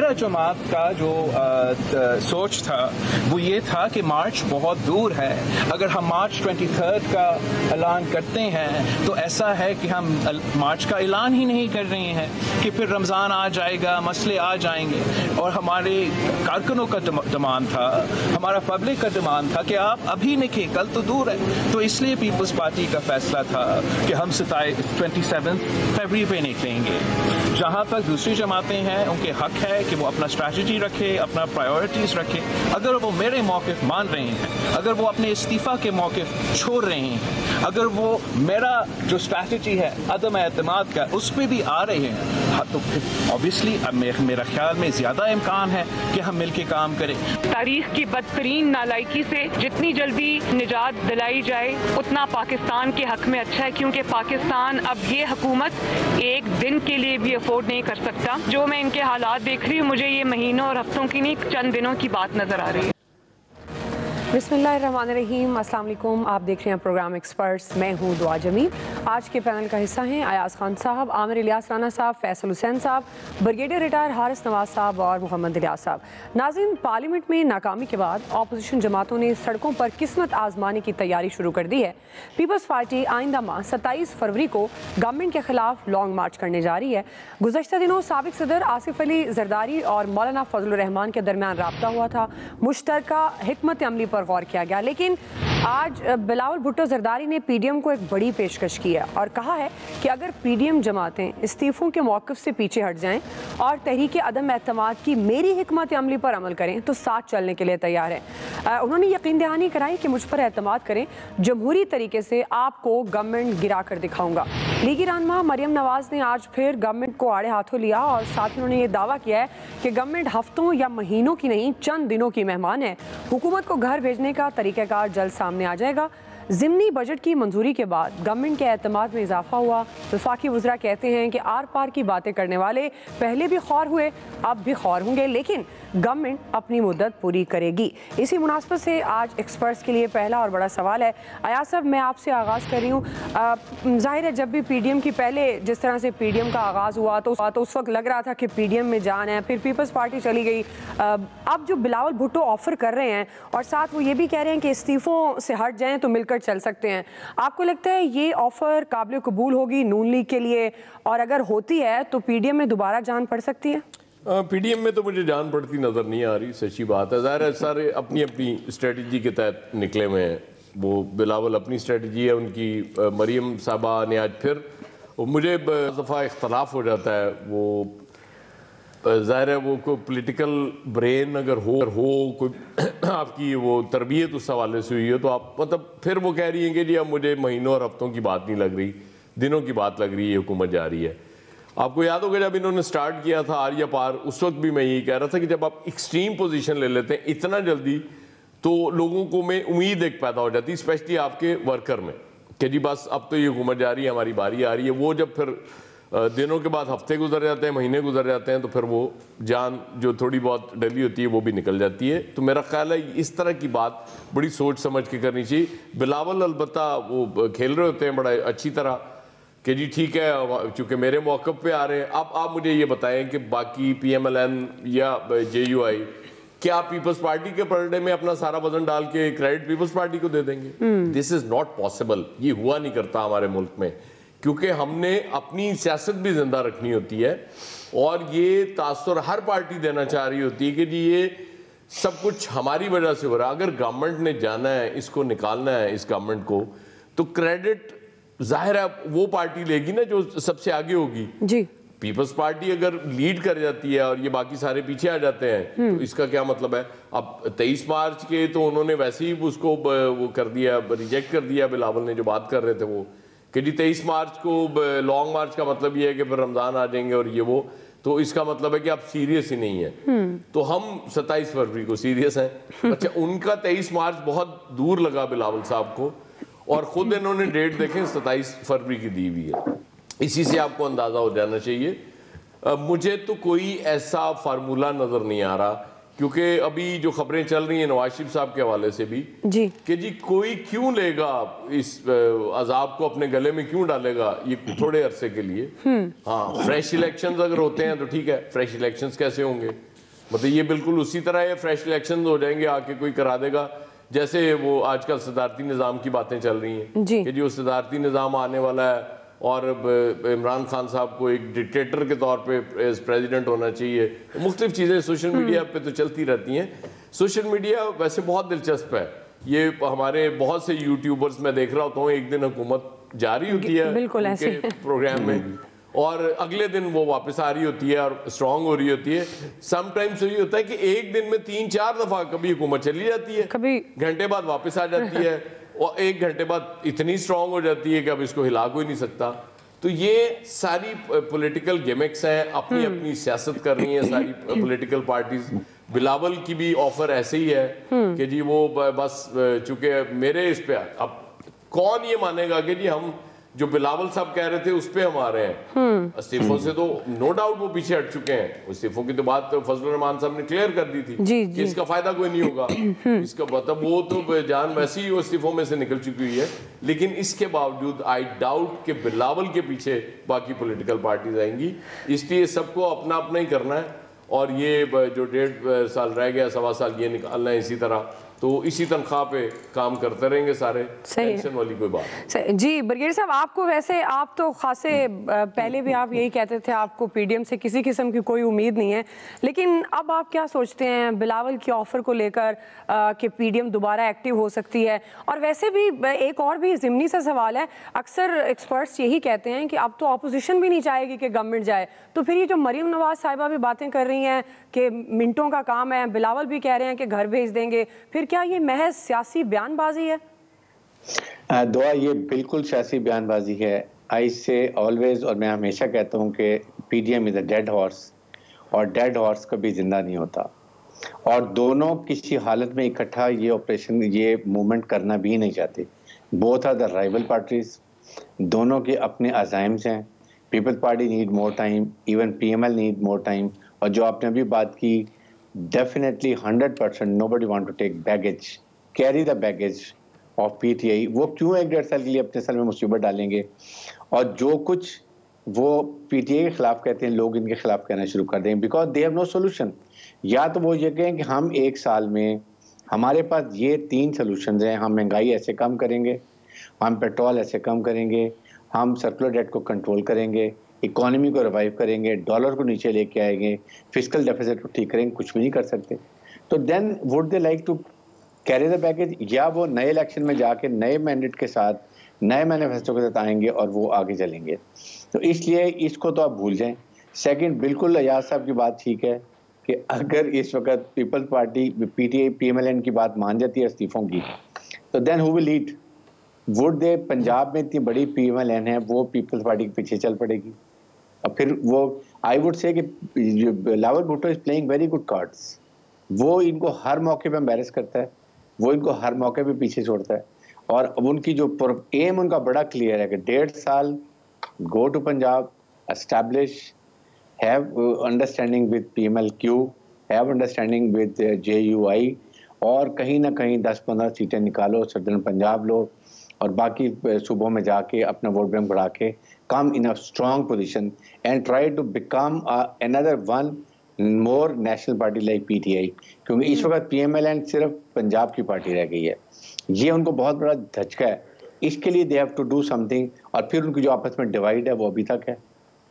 मेरा जमात का जो सोच था वो ये था कि मार्च बहुत दूर है। अगर हम मार्च 23 का ऐलान करते हैं तो ऐसा है कि हम मार्च का ऐलान ही नहीं कर रहे हैं कि फिर रमज़ान आ जाएगा, मसले आ जाएंगे। और हमारे कारकुनों का डिमांड था, हमारा पब्लिक का डिमांड था कि आप अभी निकले, कल तो दूर है। तो इसलिए पीपल्स पार्टी का फैसला था कि हम 27 फरवरी पे निकलेंगे। जहाँ तक दूसरी जमातें हैं उनके हक है कि वो अपना स्ट्रैटेजी रखे, अपना प्रायोरिटीज़ रखे। अगर वो मेरे मौक़िफ़ मान रहे हैं, अगर वो अपने इस्तीफ़ा के मौक़िफ़ छोड़ रहे हैं, अगर वो मेरा जो स्ट्रैटेजी है अदम एतमाद का उस पर भी आ रहे हैं, तो फिर ऑब्वियसली मेरा ख्याल में ज़्यादा इम्कान है कि हम मिल के काम करें। तारीख की बदतरीन नालायकी से जितनी जल्दी निजात दिलाई जाए उतना पाकिस्तान के हक में अच्छा है, क्योंकि पाकिस्तान अब ये हुकूमत एक दिन के लिए भी अफोर्ड नहीं कर सकता। जो मैं इनके हालात देख रही हूँ, मुझे ये महीनों और हफ्तों की नहीं, चंद दिनों की बात नजर आ रही है। बिस्मिल्लाहिर्रहमानिर्रहीम, अस्सलाम वालेकुम। आप देख रहे हैं प्रोग्राम एक्सपर्ट्स। मैं हूँ दुआ जमील। आज के पैनल का हिस्सा हैं अयाज खान साहब, आमिर इलियास राना साहब, फैसल हुसैन साहब, ब्रिगेडियर रिटायर हारिस नवाज साहब और मोहम्मद इलियास साहब। नाज़रीन, पार्लियामेंट में नाकामी के बाद अपोजिशन जमातों ने सड़कों पर किस्मत आजमाने की तैयारी शुरू कर दी है। पीपल्स पार्टी आइंदा माह 27 फरवरी को गवर्नमेंट के खिलाफ लॉन्ग मार्च करने जा रही है। गुज़श्ता दिनों साबिक सदर आसिफ अली जरदारी और मौलाना फजलुर रहमान के दरमियान राब्ता हुआ था, मुश्तरका हिकमत अमली पर गौर किया गया। लेकिन आज बिलावल भुट्टो जरदारी ने पीडीएम को एक बड़ी पेशकश की है और कहा है कि अगर पीडीएम जमातें इस्तीफों के मौक़िफ़ से पीछे हट जाएं और तहरीक अदम एतमाद की मेरी हिकमत अमली पर अमल करें तो साथ चलने के लिए तैयार है। उन्होंने यकीन दहानी कराई कि मुझ पर एतमाद करें, जमहूरी तरीके से आपको गवर्नमेंट गिरा कर दिखाऊंगा। लीगी रहनुमा मरियम नवाज ने आज फिर गवर्नमेंट को आड़े हाथों लिया और साथ ही उन्होंने ये दावा किया है कि गवर्नमेंट हफ्तों या महीनों की नहीं, चंद दिनों की मेहमान है। हुकूमत को घर भेजने का तरीक़ाकार जल्द सामने आ जाएगा। ज़िमनी बजट की मंजूरी के बाद गवर्नमेंट के एतमाद में इजाफा हुआ। वफाकी वज़रा कहते हैं कि आर पार की बातें करने वाले पहले भी खौर हुए, अब भी खौर होंगे, लेकिन गवर्नमेंट अपनी मुद्दत पूरी करेगी। इसी मुनासबत से आज एक्सपर्ट्स के लिए पहला और बड़ा सवाल है। अयाज साहब, मैं आपसे आगाज़ कर रही हूँ। ज़ाहिर है जब भी पीडीएम की पहले जिस तरह से पीडीएम का आगाज़ हुआ तो उस वक्त लग रहा था कि पीडीएम में जान है, फिर पीपल्स पार्टी चली गई। अब जो बिलावल भुट्टो ऑफ़र कर रहे हैं और साथ वो ये भी कह रहे हैं कि इस्तीफ़ों से हट जाएँ तो मिलकर चल सकते हैं, आपको लगता है ये ऑफ़र काबिल कबूल होगी नून लीग के लिए? और अगर होती है तो पीडीएम में दोबारा जान पड़ सकती है? पीडीएम में तो मुझे जान पड़ती नज़र नहीं आ रही, सच्ची बात है। ज़ाहिर है सारे अपनी अपनी स्ट्रेटजी के तहत निकले हुए हैं। वो बिलावल अपनी स्ट्रेटजी है उनकी, मरियम साहबा ने आज फिर, मुझे दफ़ा इख्तलाफ हो जाता है। वो ज़ाहिर है वो कोई पॉलिटिकल ब्रेन अगर हो कोई आपकी वो तरबियत उस हवाले से हुई है तो आप मतलब फिर वो कह रही हैं कि जी अब मुझे महीनों और हफ्तों की बात नहीं लग रही, दिनों की बात लग रही है, हुकूमत जा रही है। आपको याद होगा जब इन्होंने स्टार्ट किया था आर या पार, उस वक्त भी मैं यही कह रहा था कि जब आप एक्सट्रीम पोजीशन ले लेते हैं इतना जल्दी तो लोगों को में उम्मीद एक पैदा हो जाती है, स्पेशली आपके वर्कर में, कि जी बस अब तो ये हुकूमत जा रही है, हमारी बारी आ रही है। वो जब फिर दिनों के बाद हफ्ते गुजर जाते हैं, महीने गुजर जाते हैं, तो फिर वो जान जो थोड़ी बहुत डली होती है वो भी निकल जाती है। तो मेरा ख्याल है इस तरह की बात बड़ी सोच समझ के करनी चाहिए। बिलावल अलबत्ता वो खेल रहे होते हैं बड़ा अच्छी तरह कि जी ठीक है चूँकि मेरे मौक़िफ़ पे आ रहे हैं। अब आप मुझे ये बताएं कि बाकी PMLN या JUI क्या पीपल्स पार्टी के पलड़े में अपना सारा वजन डाल के क्रेडिट पीपल्स पार्टी को दे देंगे? This is not possible. ये हुआ नहीं करता हमारे मुल्क में, क्योंकि हमने अपनी सियासत भी जिंदा रखनी होती है और ये तासुर हर पार्टी देना चाह रही होती है कि जी ये सब कुछ हमारी वजह से हो रहा है। अगर गवर्नमेंट ने जाना है, इसको निकालना है इस गवर्नमेंट को, तो क्रेडिट जाहिर है वो पार्टी लेगी ना जो सबसे आगे होगी जी। पीपल्स पार्टी अगर लीड कर जाती है और ये बाकी सारे पीछे आ जाते हैं तो इसका क्या मतलब है? अब 23 मार्च के तो उन्होंने वैसे ही उसको वो कर दिया, रिजेक्ट कर दिया बिलावल ने जो बात कर रहे थे वो, कि जी 23 मार्च को लॉन्ग मार्च का मतलब ये है कि फिर रमज़ान आ जाएंगे और ये वो, तो इसका मतलब है कि आप सीरियस ही नहीं है। तो हम 27 फरवरी को सीरियस हैं। अच्छा, उनका 23 मार्च बहुत दूर लगा बिलावल साहब को और ख़ुद इन्होंने डेट देखें 27 फरवरी की दी हुई है। इसी से आपको अंदाज़ा हो जाना चाहिए। मुझे तो कोई ऐसा फार्मूला नज़र नहीं आ रहा, क्योंकि अभी जो खबरें चल रही हैं नवाज शरीफ साहब के हवाले से भी जी कि जी कोई क्यों लेगा इस अजाब को अपने गले में, क्यों डालेगा ये थोड़े अरसे के लिए। हाँ, फ्रेश इलेक्शंस अगर होते हैं तो ठीक है, फ्रेश इलेक्शंस कैसे होंगे? मतलब ये बिल्कुल उसी तरह ये फ्रेश इलेक्शन हो जाएंगे, आके कोई करा देगा, जैसे वो आजकल सदारती निज़ाम की बातें चल रही हैं कि जो सदारती निज़ाम आने वाला है और इमरान खान साहब को एक डिक्टेटर के तौर पे प्रेसिडेंट होना चाहिए। मुख्तलिफ चीज़ें सोशल मीडिया पे तो चलती रहती हैं। सोशल मीडिया वैसे बहुत दिलचस्प है, ये हमारे बहुत से यूट्यूबर्स मैं देख रहा होता हूँ, एक दिन हुकूमत जारी होती है उनके प्रोग्राम में और अगले दिन वो वापस आ रही होती है और स्ट्रांग हो रही होती है। समटाइम्स ये होता है कि एक दिन में 3-4 दफा कभी हुकूमत चली जाती है, कभी घंटे बाद वापस आ जाती है और 1 घंटे बाद इतनी स्ट्रांग हो जाती है कि अब इसको हिला कोई नहीं सकता। तो ये सारी पॉलिटिकल गिमिक्स हैं, अपनी अपनी सियासत कर रही हैं सारी पॉलिटिकल पार्टीज। बिलावल की भी ऑफर ऐसे ही है कि जी वो बस चूंकि मेरे इस पे, अब कौन ये मानेगा कि जी हम जो बिलावल साहब कह रहे थे उस पे हम आ रहे हैं। इस्तीफों से तो नो डाउट वो पीछे हट चुके हैं। इस्तीफों की तो बात फजलुर रहमान साहब ने क्लियर कर दी थी कि इसका फायदा कोई नहीं होगा, इसका मतलब वो तो जान वैसी ही इस्तीफों में से निकल चुकी हुई है। लेकिन इसके बावजूद आई डाउट कि बिलावल के पीछे बाकी पॉलिटिकल पार्टीज आएंगी, इसलिए सबको अपना अपना ही करना है और ये जो 1.5 साल रह गया, 1.25 साल ये निकालना है इसी तरह, तो इसी तनख्वाह पे काम करते रहेंगे सारे, टेंशन वाली कोई बात नहीं। जी ब्रिगेडियर साहब, आपको वैसे आप तो खासे पहले भी आप यही कहते थे आपको पीडीएम से किसी किस्म की कोई उम्मीद नहीं है, लेकिन अब आप क्या सोचते हैं बिलावल की ऑफर को लेकर कि पीडीएम दोबारा एक्टिव हो सकती है? और वैसे भी एक और भी ज़िमनी सा सवाल है, अक्सर एक्सपर्ट्स यही कहते हैं कि अब तो अपोजिशन भी नहीं चाहेगी कि गवर्नमेंट जाए, तो फिर ये जो मरीम नवाज साहिबा भी बातें कर रही हैं कि मिनटों का काम है, बिलावल भी कह रहे हैं कि घर भेज देंगे, फिर क्या ये महज सियासी बयानबाजी है? दुआ, ये बिल्कुल सियासी बयानबाजी है। आई से ऑलवेज, और मैं हमेशा कहता हूँ कि PDM is a dead horse और डेड हॉर्स कभी जिंदा नहीं होता, और दोनों किसी हालत में इकट्ठा ये ऑपरेशन, ये मूवमेंट करना भी नहीं चाहते। Both are the rival parties, दोनों के अपने अजाइम्स हैं। People's Party need more time, even PML need more time. और जो आपने अभी बात की, definitely 100% nobody want to take baggage, carry the baggage of PTI. वो क्यों 1-1.5 साल के लिए अपने सर में मुसीबत डालेंगे? और जो कुछ वो पीटीआई के खिलाफ कहते हैं, लोग इनके खिलाफ कहना शुरू कर देंगे, because they have no solution. या तो वो ये कहें कि हम 1 साल में हमारे पास ये 3 सोल्यूशन हैं, हम महंगाई ऐसे कम करेंगे, हम पेट्रोल ऐसे कम करेंगे, हम सर्कुलर डेट को कंट्रोल करेंगे, इकोनॉमी को रिवाइव करेंगे, डॉलर को नीचे लेके आएंगे, फिस्कल डेफिसिट को ठीक करेंगे। कुछ भी नहीं कर सकते। तो then would they like to carry the baggage, या वो नए इलेक्शन में जाके नए मैंडेट के साथ, नए मैनिफेस्टो के साथ आएंगे और वो आगे चलेंगे? तो इसलिए इसको तो आप भूल जाएं। सेकंड, बिल्कुल अयाज साहब की बात ठीक है कि अगर इस वक्त पीपल्स पार्टी पीटीआई पीएमएलएन की बात मान जाती है इस्तीफों की, तो then who will lead? Would they? Punjab में इतनी बड़ी पीएमएलएन है, वो पीपल्स पार्टी के पीछे चल पड़ेगी। और फिर वो, आई वुड से कि Bilawal Bhutto is playing very good cards. वो इनको हर मौके पे एम्बैरेस करता है, वो इनको हर मौके पे पीछे छोड़ता है। और अब उनकी जो एम उनका बड़ा क्लियर है कि 1.5 साल go to Punjab, establish, have understanding with PMLQ, have understanding with JUI, और कहीं ना कहीं 10-15 सीटें निकालो, सदर्न पंजाब लो, और बाकी सूबों में जाके अपना वोट बैंक बढ़ा के come in a strong position and try to become another one more national party like PTI, क्योंकि इस वक्त PMLN सिर्फ पंजाब की पार्टी रह गई है। ये उनको बहुत बड़ा धचका है। इसके लिए they have to do something। और फिर उनकी जो आपस में डिवाइड है वो अभी तक है।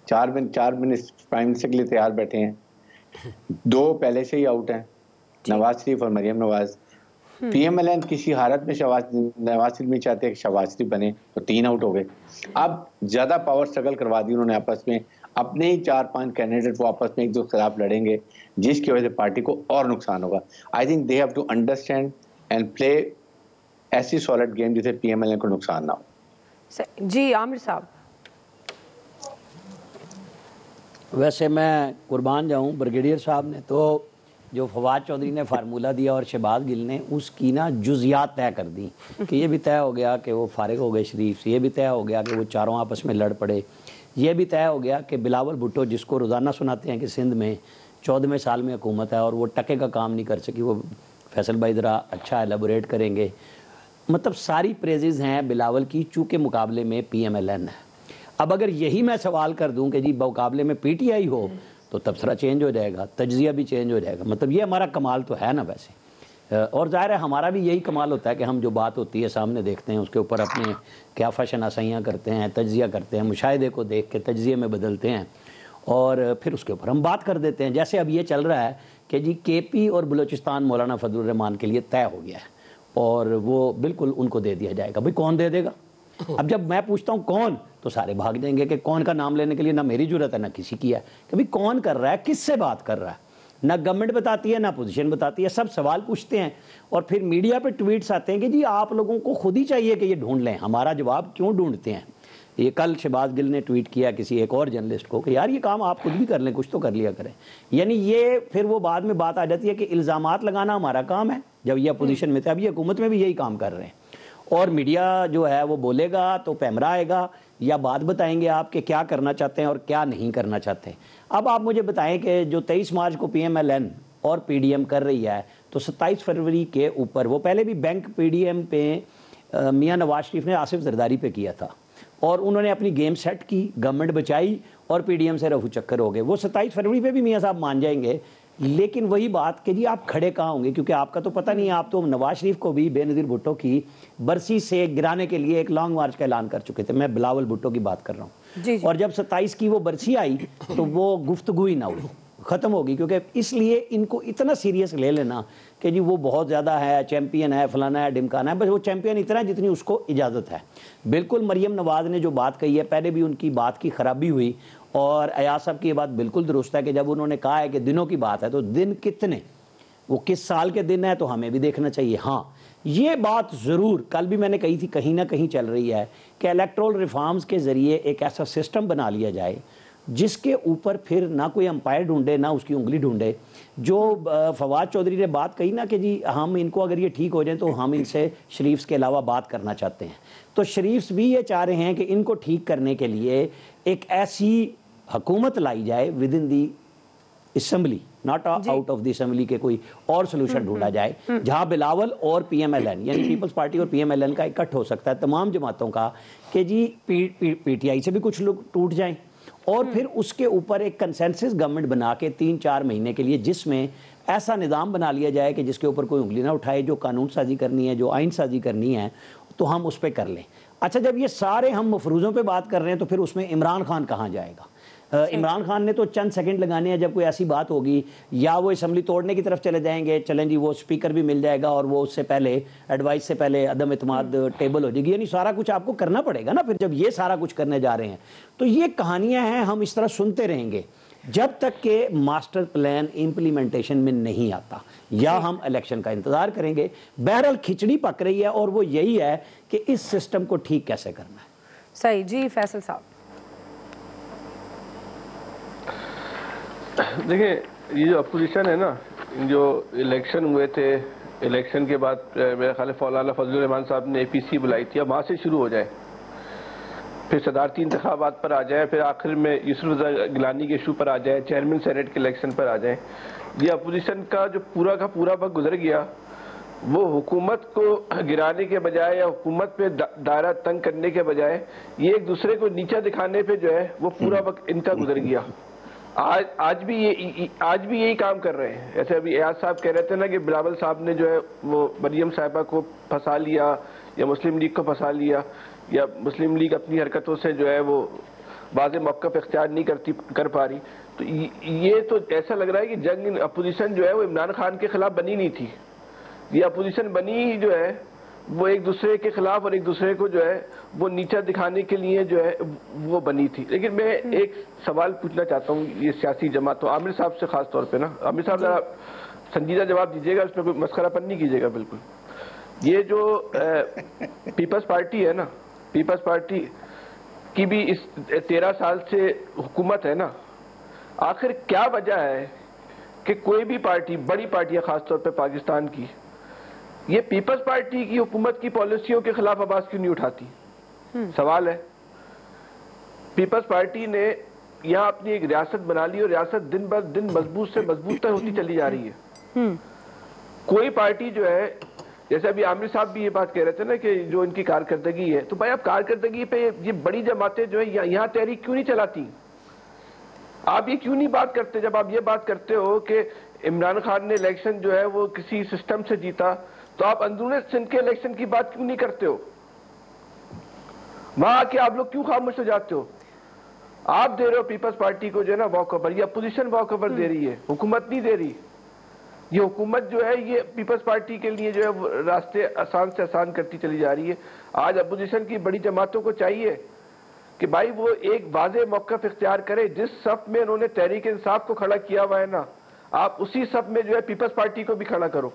4 मिनट प्राइम मिनिस्टर के लिए तैयार बैठे हैं, 2 पहले से ही आउट हैं, नवाज शरीफ और मरियम नवाज। पीएमएलएन किसी हालत में नवाज शरीफ नहीं चाहते कि शहबाज शरीफ बने, तो 3 आउट हो गए। अब ज्यादा पावर स्ट्रगल करवा दी उन्होंने आपस में, अपने ही 4-5 कैंडिडेट वो आपस में एक दूसरे के खिलाफ लड़ेंगे, जिसकी वजह से पार्टी को और नुकसान होगा। I think they have to understand and play ऐसी सॉलिड गेम जिससे पीएमएलएन को नुकसान ना हो। जी आमिर साहब, वैसे मैं कुर्बान जाऊं, ब्रिगेडियर साहब ने तो जो फवाद चौधरी ने फार्मूला दिया और शहबाज गिल ने उसकी ना जुजियात तय कर दी कि ये भी तय हो गया कि वो फारिग हो गए शरीफ से, ये भी तय हो गया कि वो चारों आपस में लड़ पड़े, ये भी तय हो गया कि बिलावल भुट्टो, जिसको रोज़ाना सुनाते हैं कि सिंध में 14वें साल में हुकूमत है और वो टके का काम नहीं कर सकी, वो फैसल भाई ज़रा अच्छा एलेबोरेट करेंगे। मतलब सारी प्रेजेज़ हैं बिलावल की, चूँकि मुकाबले में पीएमएलएन है। अब अगर यही मैं सवाल कर दूं कि जी मुकाबले में पीटीआई हो, तो तबसरा चेंज हो जाएगा, तज्जिया भी चेंज हो जाएगा। मतलब ये हमारा कमाल तो है ना वैसे। और ज़ाहिर है हमारा भी यही कमाल होता है कि हम जो बात होती है सामने देखते हैं, उसके ऊपर अपने क्या शनासाइयाँ करते हैं, तज्जिया करते हैं, मुशाहिदे को देख के तज्जिए में बदलते हैं और फिर उसके ऊपर हम बात कर देते हैं। जैसे अब ये चल रहा है कि जी KP और बलूचिस्तान मौलाना फजलुर रहमान के लिए तय हो गया है और वो बिल्कुल उनको दे दिया जाएगा। भाई कौन दे देगा? अब जब मैं पूछता हूँ कौन, तो सारे भाग जाएंगे कि कौन का नाम लेने के लिए ना मेरी जरूरत है ना किसी की है, कि भाई कौन कर रहा है, किससे बात कर रहा है। ना गवर्नमेंट बताती है ना अपोजिशन बताती है, सब सवाल पूछते हैं और फिर मीडिया पे ट्वीट्स आते हैं कि जी आप लोगों को खुद ही चाहिए कि ये ढूंढ लें। हमारा जवाब क्यों ढूंढते हैं? ये कल शहबाज गिल ने ट्वीट किया किसी एक और जर्नलिस्ट को कि यार ये काम आप खुद भी कर लें, कुछ तो कर लिया करें। यानी ये फिर वो बाद में बात आ जाती है कि इल्ज़ामात लगाना हमारा काम है, जब ये अपोजिशन में थे। अब ये हुकूमत में भी यही काम कर रहे हैं और मीडिया जो है वो बोलेगा तो पैमरा आएगा या बात बताएंगे आप कि क्या करना चाहते हैं और क्या नहीं करना चाहते। अब आप मुझे बताएं कि जो 23 मार्च को PMLN और PDM कर रही है, तो 27 फरवरी के ऊपर वो पहले भी बैंक PDM पे मियां नवाज शरीफ ने आसिफ जरदारी पे किया था और उन्होंने अपनी गेम सेट की, गवर्नमेंट बचाई और PDM से रफू चक्कर हो गए। वो 27 फरवरी पे भी मियां साहब मान जाएंगे, लेकिन वही बात कि जी आप खड़े कहाँ होंगे, क्योंकि आपका तो पता नहीं है। आप तो नवाज शरीफ को भी बेनज़ीर भुट्टो की बरसी से गिराने के लिए एक लॉन्ग मार्च का ऐलान कर चुके थे। मैं बिलावल भुट्टो की बात कर रहा हूँ। और जब 27 की वो बरसी आई तो वो गुफ्तगू ही ना हुई, ख़त्म होगी। क्योंकि इसलिए इनको इतना सीरियस ले लेना कि जी वो बहुत ज़्यादा है, चैम्पियन है, फलाना है, ढिमकाना है, बस वो चैम्पियन इतना है जितनी उसको इजाज़त है। बिल्कुल मरियम नवाज़ ने जो बात कही है, पहले भी उनकी बात की ख़राबी हुई और अयाज साहब की ये बात बिल्कुल दुरुस्त है कि जब उन्होंने कहा है कि दिनों की बात है, तो दिन कितने, वो किस साल के दिन है, तो हमें भी देखना चाहिए। हाँ, ये बात ज़रूर कल भी मैंने कही थी, कहीं ना कहीं चल रही है कि इलेक्टोरल रिफॉर्म्स के ज़रिए एक ऐसा सिस्टम बना लिया जाए जिसके ऊपर फिर ना कोई अंपायर ढूंढे ना उसकी उंगली ढूंढे। जो फवाद चौधरी ने बात कही ना कि जी हम इनको अगर ये ठीक हो जाए तो हम इनसे शरीफ्स के अलावा बात करना चाहते हैं, तो शरीफ्स भी ये चाह रहे हैं कि इनको ठीक करने के लिए एक ऐसी हुकूमत लाई जाए with in the assembly, not out of the assembly के कोई और सोल्यूशन ढूंढा जाए जहां बिलावल और PMLN यानी पीपल्स पार्टी और PMLN का इकट्ठ हो सकता है तमाम जमातों का कि जी PTI से भी कुछ लोग टूट जाएं और फिर उसके ऊपर एक कंसेंसस गवर्नमेंट बना के 3-4 महीने के लिए जिसमें ऐसा निज़ाम बना लिया जाए कि जिसके ऊपर कोई उंगली ना उठाए। जो कानून साजी करनी है, जो आइन साजी करनी है, तो हम उस पर कर लें। अच्छा, जब ये सारे हम मफरूज़ों पे बात कर रहे हैं तो फिर उसमें इमरान खान कहाँ जाएगा? इमरान खान ने तो चंद सेकंड लगाने हैं जब कोई ऐसी बात होगी, या वो असम्बली तोड़ने की तरफ चले जाएंगे, चलें जी वो स्पीकर भी मिल जाएगा और वो उससे पहले एडवाइस से पहले अदम इत्माद टेबल हो जाएगी। यानी सारा कुछ आपको करना पड़ेगा ना। फिर जब ये सारा कुछ करने जा रहे हैं तो ये कहानियां हैं, हम इस तरह सुनते रहेंगे जब तक के मास्टर प्लान इम्प्लीमेंटेशन में नहीं आता, या हम इलेक्शन का इंतजार करेंगे। बहरहाल खिचड़ी पक रही है और वो यही है कि इस सिस्टम को ठीक कैसे करना है। सही जी, फैसल साहब। देखिए, ये जो अपोजिशन है ना, जो इलेक्शन हुए थे, इलेक्शन के बाद मेरे ख्याल मौलाना फजलुर रहमान साहब ने APC बुलाई थी, अब वहाँ से शुरू हो जाए, फिर सदारती इंतखाबात पर आ जाए, फिर आखिर में यूसुफ रज़ा गिलानी के इशू पर आ जाए, चेयरमैन सेनेट के इलेक्शन पर आ जाए। ये अपोजिशन का जो पूरा का पूरा वक्त गुजर गया, वो हुकूमत को गिराने के बजाय या हुकूमत पे दायरा तंग करने के बजाय ये एक दूसरे को नीचा दिखाने पे जो है वो पूरा वक्त इनका गुजर गया। आज भी यही काम कर रहे हैं। ऐसे अभी एयाज साहब कह रहे थे ना कि बिलावल साहब ने जो है वो मरियम साहिबा को फंसा लिया या मुस्लिम लीग को फंसा लिया, या मुस्लिम लीग अपनी हरकतों से जो है वो वाज़ेह मौक़िफ़ इख्तियार नहीं कर पा रही। तो ये तो ऐसा लग रहा है कि जंग अपोजिशन जो है वो इमरान खान के खिलाफ बनी नहीं थी। ये अपोजिशन बनी जो है वो एक दूसरे के खिलाफ और एक दूसरे को जो है वो नीचा दिखाने के लिए जो है वो बनी थी। लेकिन मैं एक सवाल पूछना चाहता हूँ ये सियासी जमातों, आमिर साहब से खास तौर पे ना, आमिर साहब जरा संजीदा जवाब दीजिएगा, उसमें कोई मस्खरापन नहीं कीजिएगा बिल्कुल। ये जो पीपल्स पार्टी है ना, पीपल्स पार्टी की भी इस 13 साल से हुकूमत है ना, आखिर क्या वजह है कि कोई भी पार्टी, बड़ी पार्टियां खासतौर पे पाकिस्तान की, ये पीपल्स पार्टी की हुकूमत की पॉलिसियों के खिलाफ आवाज क्यों नहीं उठाती? सवाल है। पीपल्स पार्टी ने यहाँ अपनी एक रियासत बना ली और रियासत दिन ब दिन मजबूत से मजबूत होती चली जा रही है। कोई पार्टी जो है, जैसे अभी आमिर साहब भी ये बात कह रहे थे ना कि जो इनकी कारकर्दगी है, तो भाई आप कारकर्दगी पे ये बड़ी जमातें जो है यहाँ तहरीक क्यों नहीं चलाती? आप ये क्यों नहीं बात करते? जब आप ये बात करते हो कि इमरान खान ने इलेक्शन जो है वो किसी सिस्टम से जीता, तो आप अंदरूनी सिंध के इलेक्शन की बात क्यों नहीं करते हो? वहां आके आप लोग क्यों खामोश हो जाते हो? आप दे रहे हो पीपल्स पार्टी को जो है ना वॉक ओवर, ये अपोजिशन वॉक ओवर दे रही है, हुकूमत नहीं दे रही। ये हुकूमत जो है ये पीपल्स पार्टी के लिए जो है रास्ते आसान से आसान करती चली जा रही है। आज अपोजिशन की बड़ी जमातों को चाहिए कि भाई वो एक वाज़े मौक़िफ़ इख्तियार करे। जिस सफ में उन्होंने तहरीक इंसाफ को खड़ा किया हुआ है ना, आप उसी सफ में जो है पीपल्स पार्टी को भी खड़ा करो,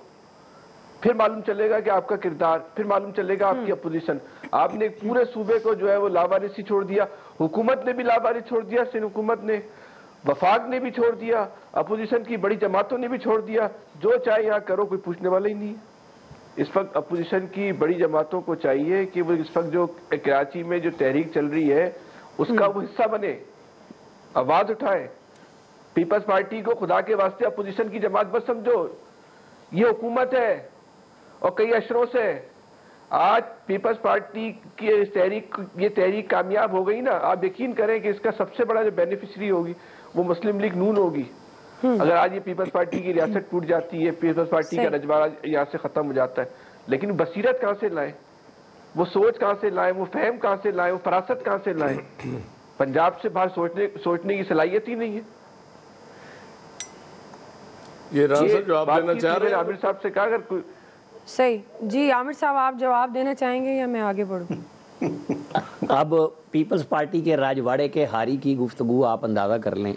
फिर मालूम चलेगा कि आपका किरदार, फिर मालूम चलेगा आपकी अपोजिशन। आपने पूरे सूबे को जो है वो लावारिसी छोड़ दिया, हुकूमत ने भी लावारिस छोड़ दिया, सिंध हुकूमत ने, वफाक ने भी छोड़ दिया, अपोजिशन की बड़ी जमातों ने भी छोड़ दिया। जो चाहे यहाँ करो, कोई पूछने वाला ही नहीं है। इस वक्त अपोजिशन की बड़ी जमातों को चाहिए कि वो इस वक्त जो कराची में जो तहरीक चल रही है उसका वो हिस्सा बने, आवाज उठाए। पीपल्स पार्टी को खुदा के वास्ते अपोजिशन की जमात बस समझो, ये हुकूमत है और कई अशरों से आज पीपल्स पार्टी की ये तहरीक कामयाब हो गई ना, आप यकीन करें कि इसका सबसे बड़ा जो बेनिफिशरी होगी वो मुस्लिम लीग नून होगी। अगर आज ये पीपल्स पार्टी की रियासत टूट जाती है, पीपल्स पार्टी का रजवाड़ा यहाँ से खत्म हो जाता है, लेकिन बसीरत कहाँ से लाए, वो सोच कहाँ से लाए, वो फहम कहाँ से लाए, वो फरासत कहाँ से लाए? पंजाब से बाहर सोचने की सलाहियत ही नहीं है। ये जवाब देना चाह रहे हैं आमिर साहब से कहा, अगर कोई सही जी आमिर साहब आप जवाब देना चाहेंगे या मैं आगे बढ़ूं? अब पीपल्स पार्टी के राजवाड़े के हारी की गुफ्तगू आप अंदाजा कर लें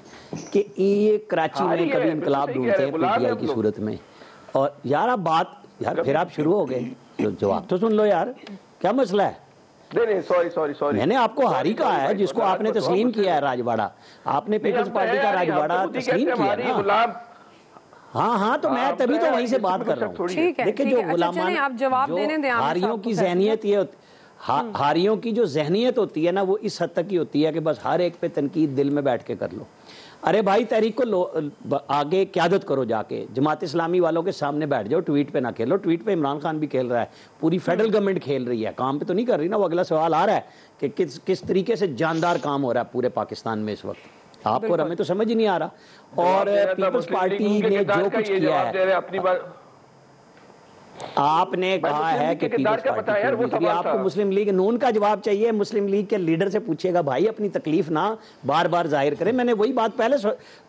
कि ये कराची में कभी इनकलाब ढूंढते हैं पीटीआई की सूरत में। और यार आप बात यार फिर आप शुरू हो गए, तो जवाब तो सुन लो यार, क्या मसला है? नहीं सॉरी मैंने आपको हारी कहा है, जिसको आपने तस्लीम किया है राजवाड़ा, आपने पीपल्स पार्टी का राजवाड़ा तस्लीम किया ना। हाँ तो मैं तभी तो वहीं से बात कर रहा हूँ। देखिए जो गुलामान, आप जवाब देने दें, हारियों की जहनियत ये हारियों की जो जहनियत होती है ना, वो इस हद तक की होती है कि बस हर एक पे तनकीद दिल में बैठ के कर लो। अरे भाई तहरीक को आगे क़यादत करो, जाके जमात इस्लामी वालों के सामने बैठ जाओ, ट्वीट पे ना खेलो। ट्वीट पे इमरान खान भी खेल रहा है, पूरी फेडरल गवर्नमेंट खेल रही है, काम पे तो नहीं कर रही ना। वो अगला सवाल आ रहा है कि किस तरीके से जानदार काम हो रहा है पूरे पाकिस्तान में इस वक्त, आपको और हमें तो समझ ही नहीं आ रहा। और पीपल्स पार्टी ने जो कुछ किया है, अपनी बात आपने कहा है कि पीपल्स पार्टी, आपको मुस्लिम लीग नून का जवाब चाहिए, मुस्लिम लीग के लीडर से पूछिएगा भाई, अपनी तकलीफ ना बार बार जाहिर करें। मैंने वही बात पहले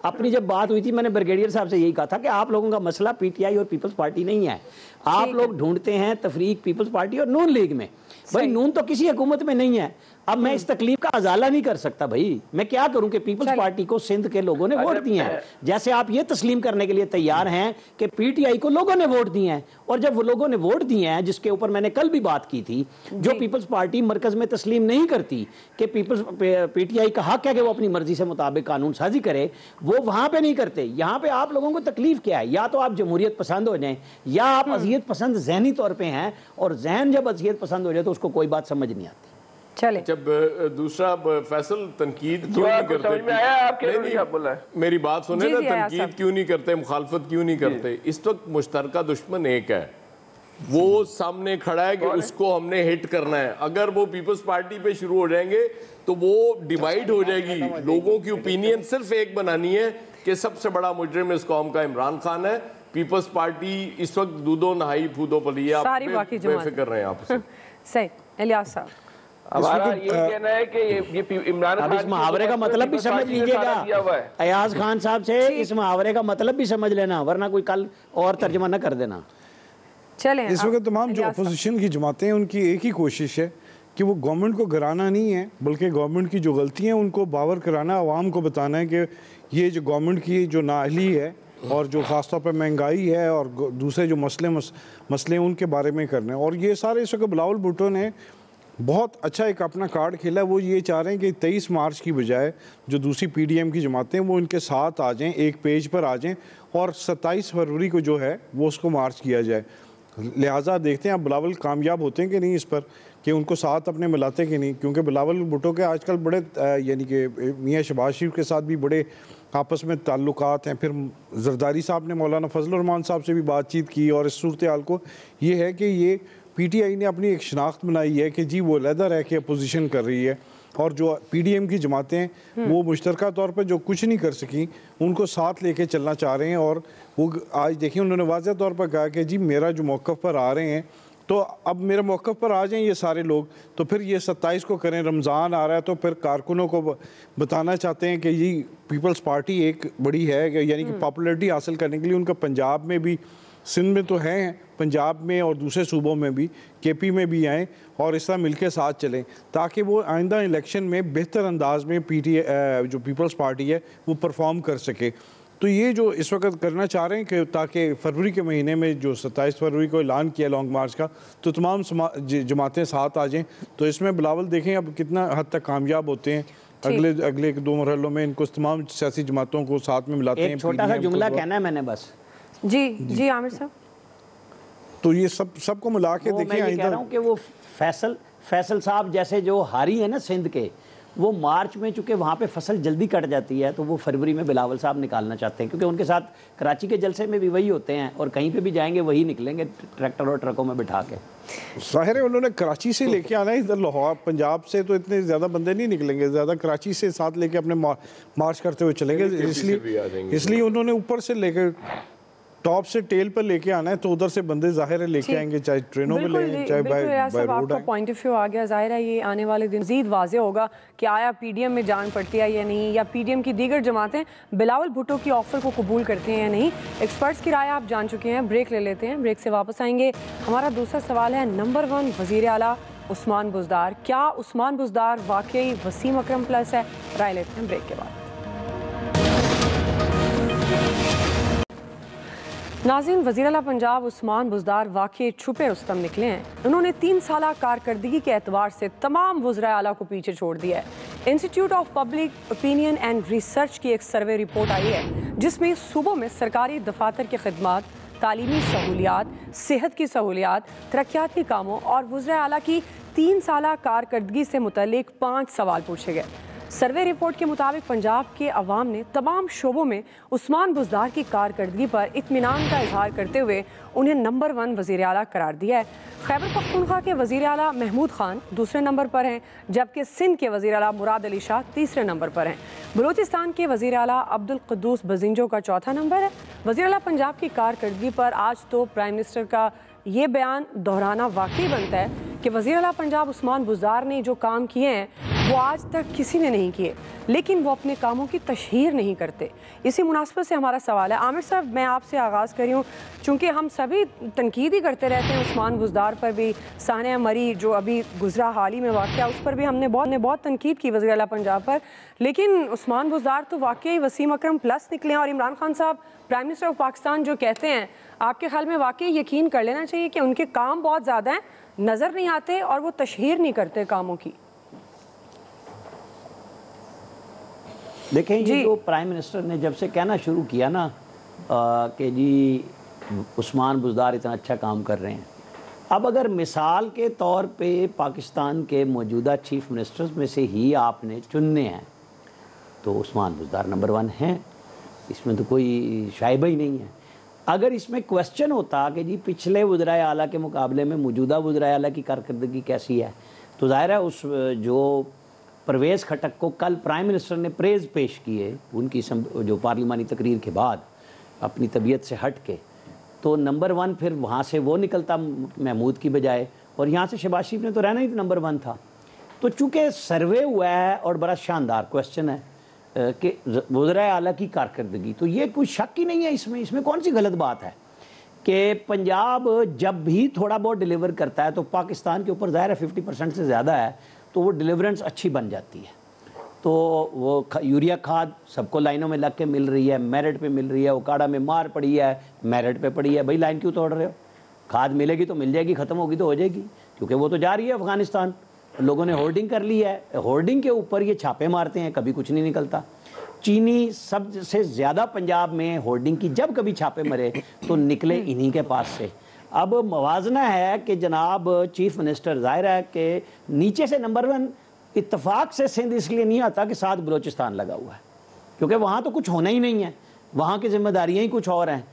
अपनी जब बात हुई थी, मैंने ब्रिगेडियर साहब से यही कहा था कि आप लोगों का मसला पीटीआई और पीपल्स पार्टी नहीं है, आप लोग ढूंढते हैं तफरीक पीपल्स पार्टी और नून लीग में। भाई नून तो किसी हुकूमत में नहीं है। अब मैं इस तकलीफ का अजाला नहीं कर सकता भाई, मैं क्या करूं कि पीपल्स पार्टी को सिंध के लोगों ने वोट दिए हैं। जैसे आप ये तस्लीम करने के लिए तैयार हैं कि पीटीआई को लोगों ने वोट दिए हैं, और जब वो लोगों ने वोट दिए हैं, जिसके ऊपर मैंने कल भी बात की थी, जो पीपल्स पार्टी मरकज में तस्लीम नहीं करती कि पीटीआई का हक है कि वो अपनी मर्जी से मुताबिक कानून साजी करे, वो वहां पे नहीं करते। यहाँ पे आप लोगों को तकलीफ क्या है? या तो आप जमहूरियत पसंद हो जाएं, या आप अजियत पसंद जहनी तौर पर हैं, और जहन जब अजियत पसंद हो जाए तो उसको कोई बात समझ नहीं आती। चले जब दूसरा फैसल तनकीद क्यों नहीं करते, मेरी बात सुने ना, तनकीद क्यों नहीं करते, मुखालफत क्यों नहीं करते? इस वक्त मुश्तरका दुश्मन एक है, वो सामने खड़ा है कि उसको हमने हिट करना है। अगर वो पीपल्स पार्टी पे शुरू हो जाएंगे तो वो डिवाइड हो जाएगी। लोगों की ओपिनियन सिर्फ एक बनानी है कि सबसे बड़ा मुजरिम इस कौम का इमरान खान है। पीपल्स पार्टी इस वक्त दूधो नहाई फूदो पली, आप बेफिक्र रहे हैं आपसे। सही इलियास साहब, हमारा ये कहना है कि ये इमरान खान, इस मुहावरे का मतलब भी समझ लीजिएगा अयाज खान साहब से, इस मुहावरे का मतलब भी समझ लेना, वरना कोई कल और तर्जमा न कर देना। चलें, इस वक्त तमाम जो अपोजिशन की जमातें हैं उनकी एक ही कोशिश है कि वो गवर्नमेंट को गिराना नहीं है, बल्कि गवर्नमेंट की जो गलतियां हैं उनको बावर कराना, आवाम को बताना है कि ये जो गवर्नमेंट की जो नाअहली है और जो ख़ासतौर पर महंगाई है और दूसरे जो मसले हैं उनके बारे में करना है। और ये सारे इस वक्त बिलावल भुट्टो ने बहुत अच्छा एक अपना कार्ड खेला है। वो ये चाह रहे हैं कि 23 मार्च की बजाय जो दूसरी पीडीएम की जमातें वो इनके साथ आ जाएं, एक पेज पर आ जाएं, और 27 फरवरी को जो है वो उसको मार्च किया जाए। लिहाजा देखते हैं अब बिलावल कामयाब होते हैं कि नहीं इस पर, कि उनको साथ अपने मिलाते कि नहीं, क्योंकि बिलावल भुट्टो के आजकल बड़े यानी कि मियाँ शहबाज शरीफ के साथ भी बड़े आपस में ताल्लुकात हैं। फिर जरदारी साहब ने मौलाना फजल रहमान साहब से भी बातचीत की, और इस सूरत हाल को ये है कि ये पीटीआई ने अपनी एक शनाख्त बनाई है कि जी वो अलहदा रह के अपोजिशन कर रही है, और जो PDM की जमातें हैं वो मुश्तरका तौर पर जो कुछ नहीं कर सकी उनको साथ लेके चलना चाह रहे हैं। और वो आज देखिए उन्होंने वाज़ह तौर पर कहा कि जी मेरा जो मौक़िफ़ पर आ रहे हैं तो अब मेरे मौक़िफ़ पर आ जाएं ये सारे लोग, तो फिर ये 27 को करें, रमज़ान आ रहा है तो फिर कारकुनों को बताना चाहते हैं कि ये पीपल्स पार्टी एक बड़ी है, यानी कि पॉपुलैरिटी हासिल करने के लिए उनका पंजाब में भी, सिंध में तो हैं, पंजाब में और दूसरे सूबों में भी, KP में भी आएँ और इस तरह मिलकर साथ चलें ताकि वो आइंदा इलेक्शन में बेहतर अंदाज में जो पीपल्स पार्टी है वो परफॉर्म कर सके। तो ये जो इस वक्त करना चाह रहे हैं कि ताकि फरवरी के महीने में जो 27 फरवरी को ऐलान किया लॉन्ग मार्च का, तो तमाम जमातें साथ आ जाएं। तो इसमें बिलावल देखें अब कितना हद तक कामयाब होते हैं। अगले 2 मरहलों में इनको तमाम सियासी जमातों को साथ में मिलाते हैं। एक छोटा सा जुमला कहना है मैंने बस। जी आमिर साहब, तो ये सबको मिला के देखिए। मैं कह रहा हूँ कि वो फैसल साहब जैसे जो हारी है ना सिंध के, वो मार्च में चूँकि वहाँ पे फसल जल्दी कट जाती है तो वो फरवरी में बिलावल साहब निकालना चाहते हैं, क्योंकि उनके साथ कराची के जलसे में भी वही होते हैं और कहीं पे भी जाएंगे वही निकलेंगे ट्रैक्टर और ट्रकों में बिठा के। ज़ाहिर है उन्होंने कराची से लेके आना है, इधर लाहौर पंजाब से तो इतने ज़्यादा बंदे नहीं निकलेंगे, ज़्यादा कराची से साथ लेके अपने मार्च करते हुए चलेंगे। इसलिए उन्होंने ऊपर से लेकर टॉप से टेल पर लेके आना है, तो उधर से बंदे ज़ाहिर है लेके आएंगे, चाहे ट्रेनों में लें चाहे बाय रोड आए। पॉइंट ऑफ व्यू आ गया, ज़ाहिर है ये आने वाले दिन मज़ीद वाज़ेह होगा कि आया PDM में जान पड़ती है या नहीं, या PDM की दीगर जमातें बिलावल भुट्टो की ऑफ़र को कबूल करते हैं या नहीं। एक्सपर्ट्स की राय आप जान चुके हैं। ब्रेक ले लेते हैं, ब्रेक से वापस आएंगे। हमारा दूसरा सवाल है, नंबर 1 वज़ीर आला उस्मान बुज़दार, क्या उस्मान बुज़दार वाकई वसीम अकरम प्लस है? राय लेते हैं ब्रेक के बाद। नाज़रीन, वज़ीर आला पंजाब उस्मान बुज़दार वाकई छुपे रुस्तम निकले हैं। उन्होंने 3 साला कारकर्दगी के एतबार से तमाम वज़राए आला को पीछे छोड़ दिया है। Institute of public opinion and research की एक सर्वे रिपोर्ट आई है जिसमें सूबों में सरकारी दफातर की खिदमात, तालीमी सहूलियात, सेहत की सहूलियात, तरक्याती कामों और वज़राए आला की 3 साला कारकर्दगी से मुतल्लिक 5 सवाल पूछे गए। सर्वे रिपोर्ट के मुताबिक पंजाब के अवाम ने तमाम शोबों में उस्मान बुज़दार की कारकर्दगी पर इत्मीनान का इजहार करते हुए उन्हें नंबर 1 वज़ीर आला करार दिया है। खैबर पख्तूनख्वा के वज़ीर आला महमूद खान दूसरे नंबर पर हैं, जबकि सिंध के वज़ीर आला मुराद अली शाह तीसरे नंबर पर हैं। बलूचिस्तान के वज़ीर आला अब्दुल क़ुद्दूस बज़िंजो का चौथा नंबर है। वज़ीर आला पंजाब की कारकर्दगी पर आज तो प्राइम मिनिस्टर का ये बयान दोहराना वाकई बनता है कि वज़ीर आला पंजाब उस्मान बुज़दार ने जो काम किए हैं वो आज तक किसी ने नहीं किए, लेकिन वो अपने कामों की तशहीर नहीं करते। इसी मुनासबत से हमारा सवाल है, आमिर साहब मैं आपसे आगाज़ करी हूँ, चूँकि हम सभी तनकीद ही करते रहते हैं उस्मान बुज़दार पर भी, सानिया मरी जो अभी गुजरा हाल ही में वाक़या उस पर भी हमने बहुत तनकीद की वज़ीर आला पंजाब पर, लेकिन उस्मान बुज़दार तो वाकई वसीम अकरम प्लस निकले हैं। और इमरान खान साहब प्राइम मिनिस्टर ऑफ पाकिस्तान जो कहते हैं, आपके ख्याल में वाकई यकीन कर लेना चाहिए कि उनके काम बहुत ज़्यादा हैं, नज़र नहीं आते और वो तशहीर नहीं करते कामों की? देखें, ये जो प्राइम मिनिस्टर ने जब से कहना शुरू किया ना कि जी उस्मान बुज़दार इतना अच्छा काम कर रहे हैं, अब अगर मिसाल के तौर पे पाकिस्तान के मौजूदा चीफ मिनिस्टर्स में से ही आपने चुनने हैं तो उस्मान बुज़दार नंबर 1 हैं, इसमें तो कोई शायबा ही नहीं है। अगर इसमें क्वेश्चन होता कि जी पिछले वज़राए आला के मुकाबले में मौजूदा वज़राए आला की कारकर्दगी कैसी है, तो ज़ाहिर है उस जो परवेज़ खटक को कल प्राइम मिनिस्टर ने प्रेज़ पेश किए उनकी जो पार्लिमानी तकरीर के बाद अपनी तबीयत से हट के, तो नंबर 1 फिर वहाँ से वो निकलता महमूद की बजाय, और यहाँ से शहबाज शरीफ ने तो रहना ही नंबर 1 था। तो चूँकि सर्वे हुआ है और बड़ा शानदार क्वेश्चन है कि वज़राए आला की कारकर्दगी, तो ये कोई शक ही नहीं है इसमें कौन सी गलत बात है कि पंजाब जब भी थोड़ा बहुत डिलीवर करता है तो पाकिस्तान के ऊपर ज़ाहिर है 50% से ज़्यादा है, तो वो डिलीवरेंस अच्छी बन जाती है। तो वो यूरिया खाद सबको लाइनों में लग के मिल रही है, मेरिट पे मिल रही है, उकाड़ा में मार पड़ी है, मेरिट पे पड़ी है, भाई लाइन क्यों तोड़ रहे हो? खाद मिलेगी तो मिल जाएगी, ख़त्म होगी तो हो जाएगी, क्योंकि वो तो जा रही है अफ़गानिस्तान। लोगों ने होर्डिंग कर ली है, होर्डिंग के ऊपर ये छापे मारते हैं, कभी कुछ नहीं निकलता। चीनी सबसे ज़्यादा पंजाब में होर्डिंग की जब कभी छापे मरे तो निकले इन्हीं के पास से। अब मवाजना है कि जनाब चीफ मिनिस्टर, ज़ाहिर है कि नीचे से नंबर 1 इत्तफाक से सिंध इसलिए नहीं आता कि साथ बलोचिस्तान लगा हुआ है, क्योंकि वहाँ तो कुछ होना ही नहीं है, वहाँ की जिम्मेदारियाँ ही कुछ और हैं।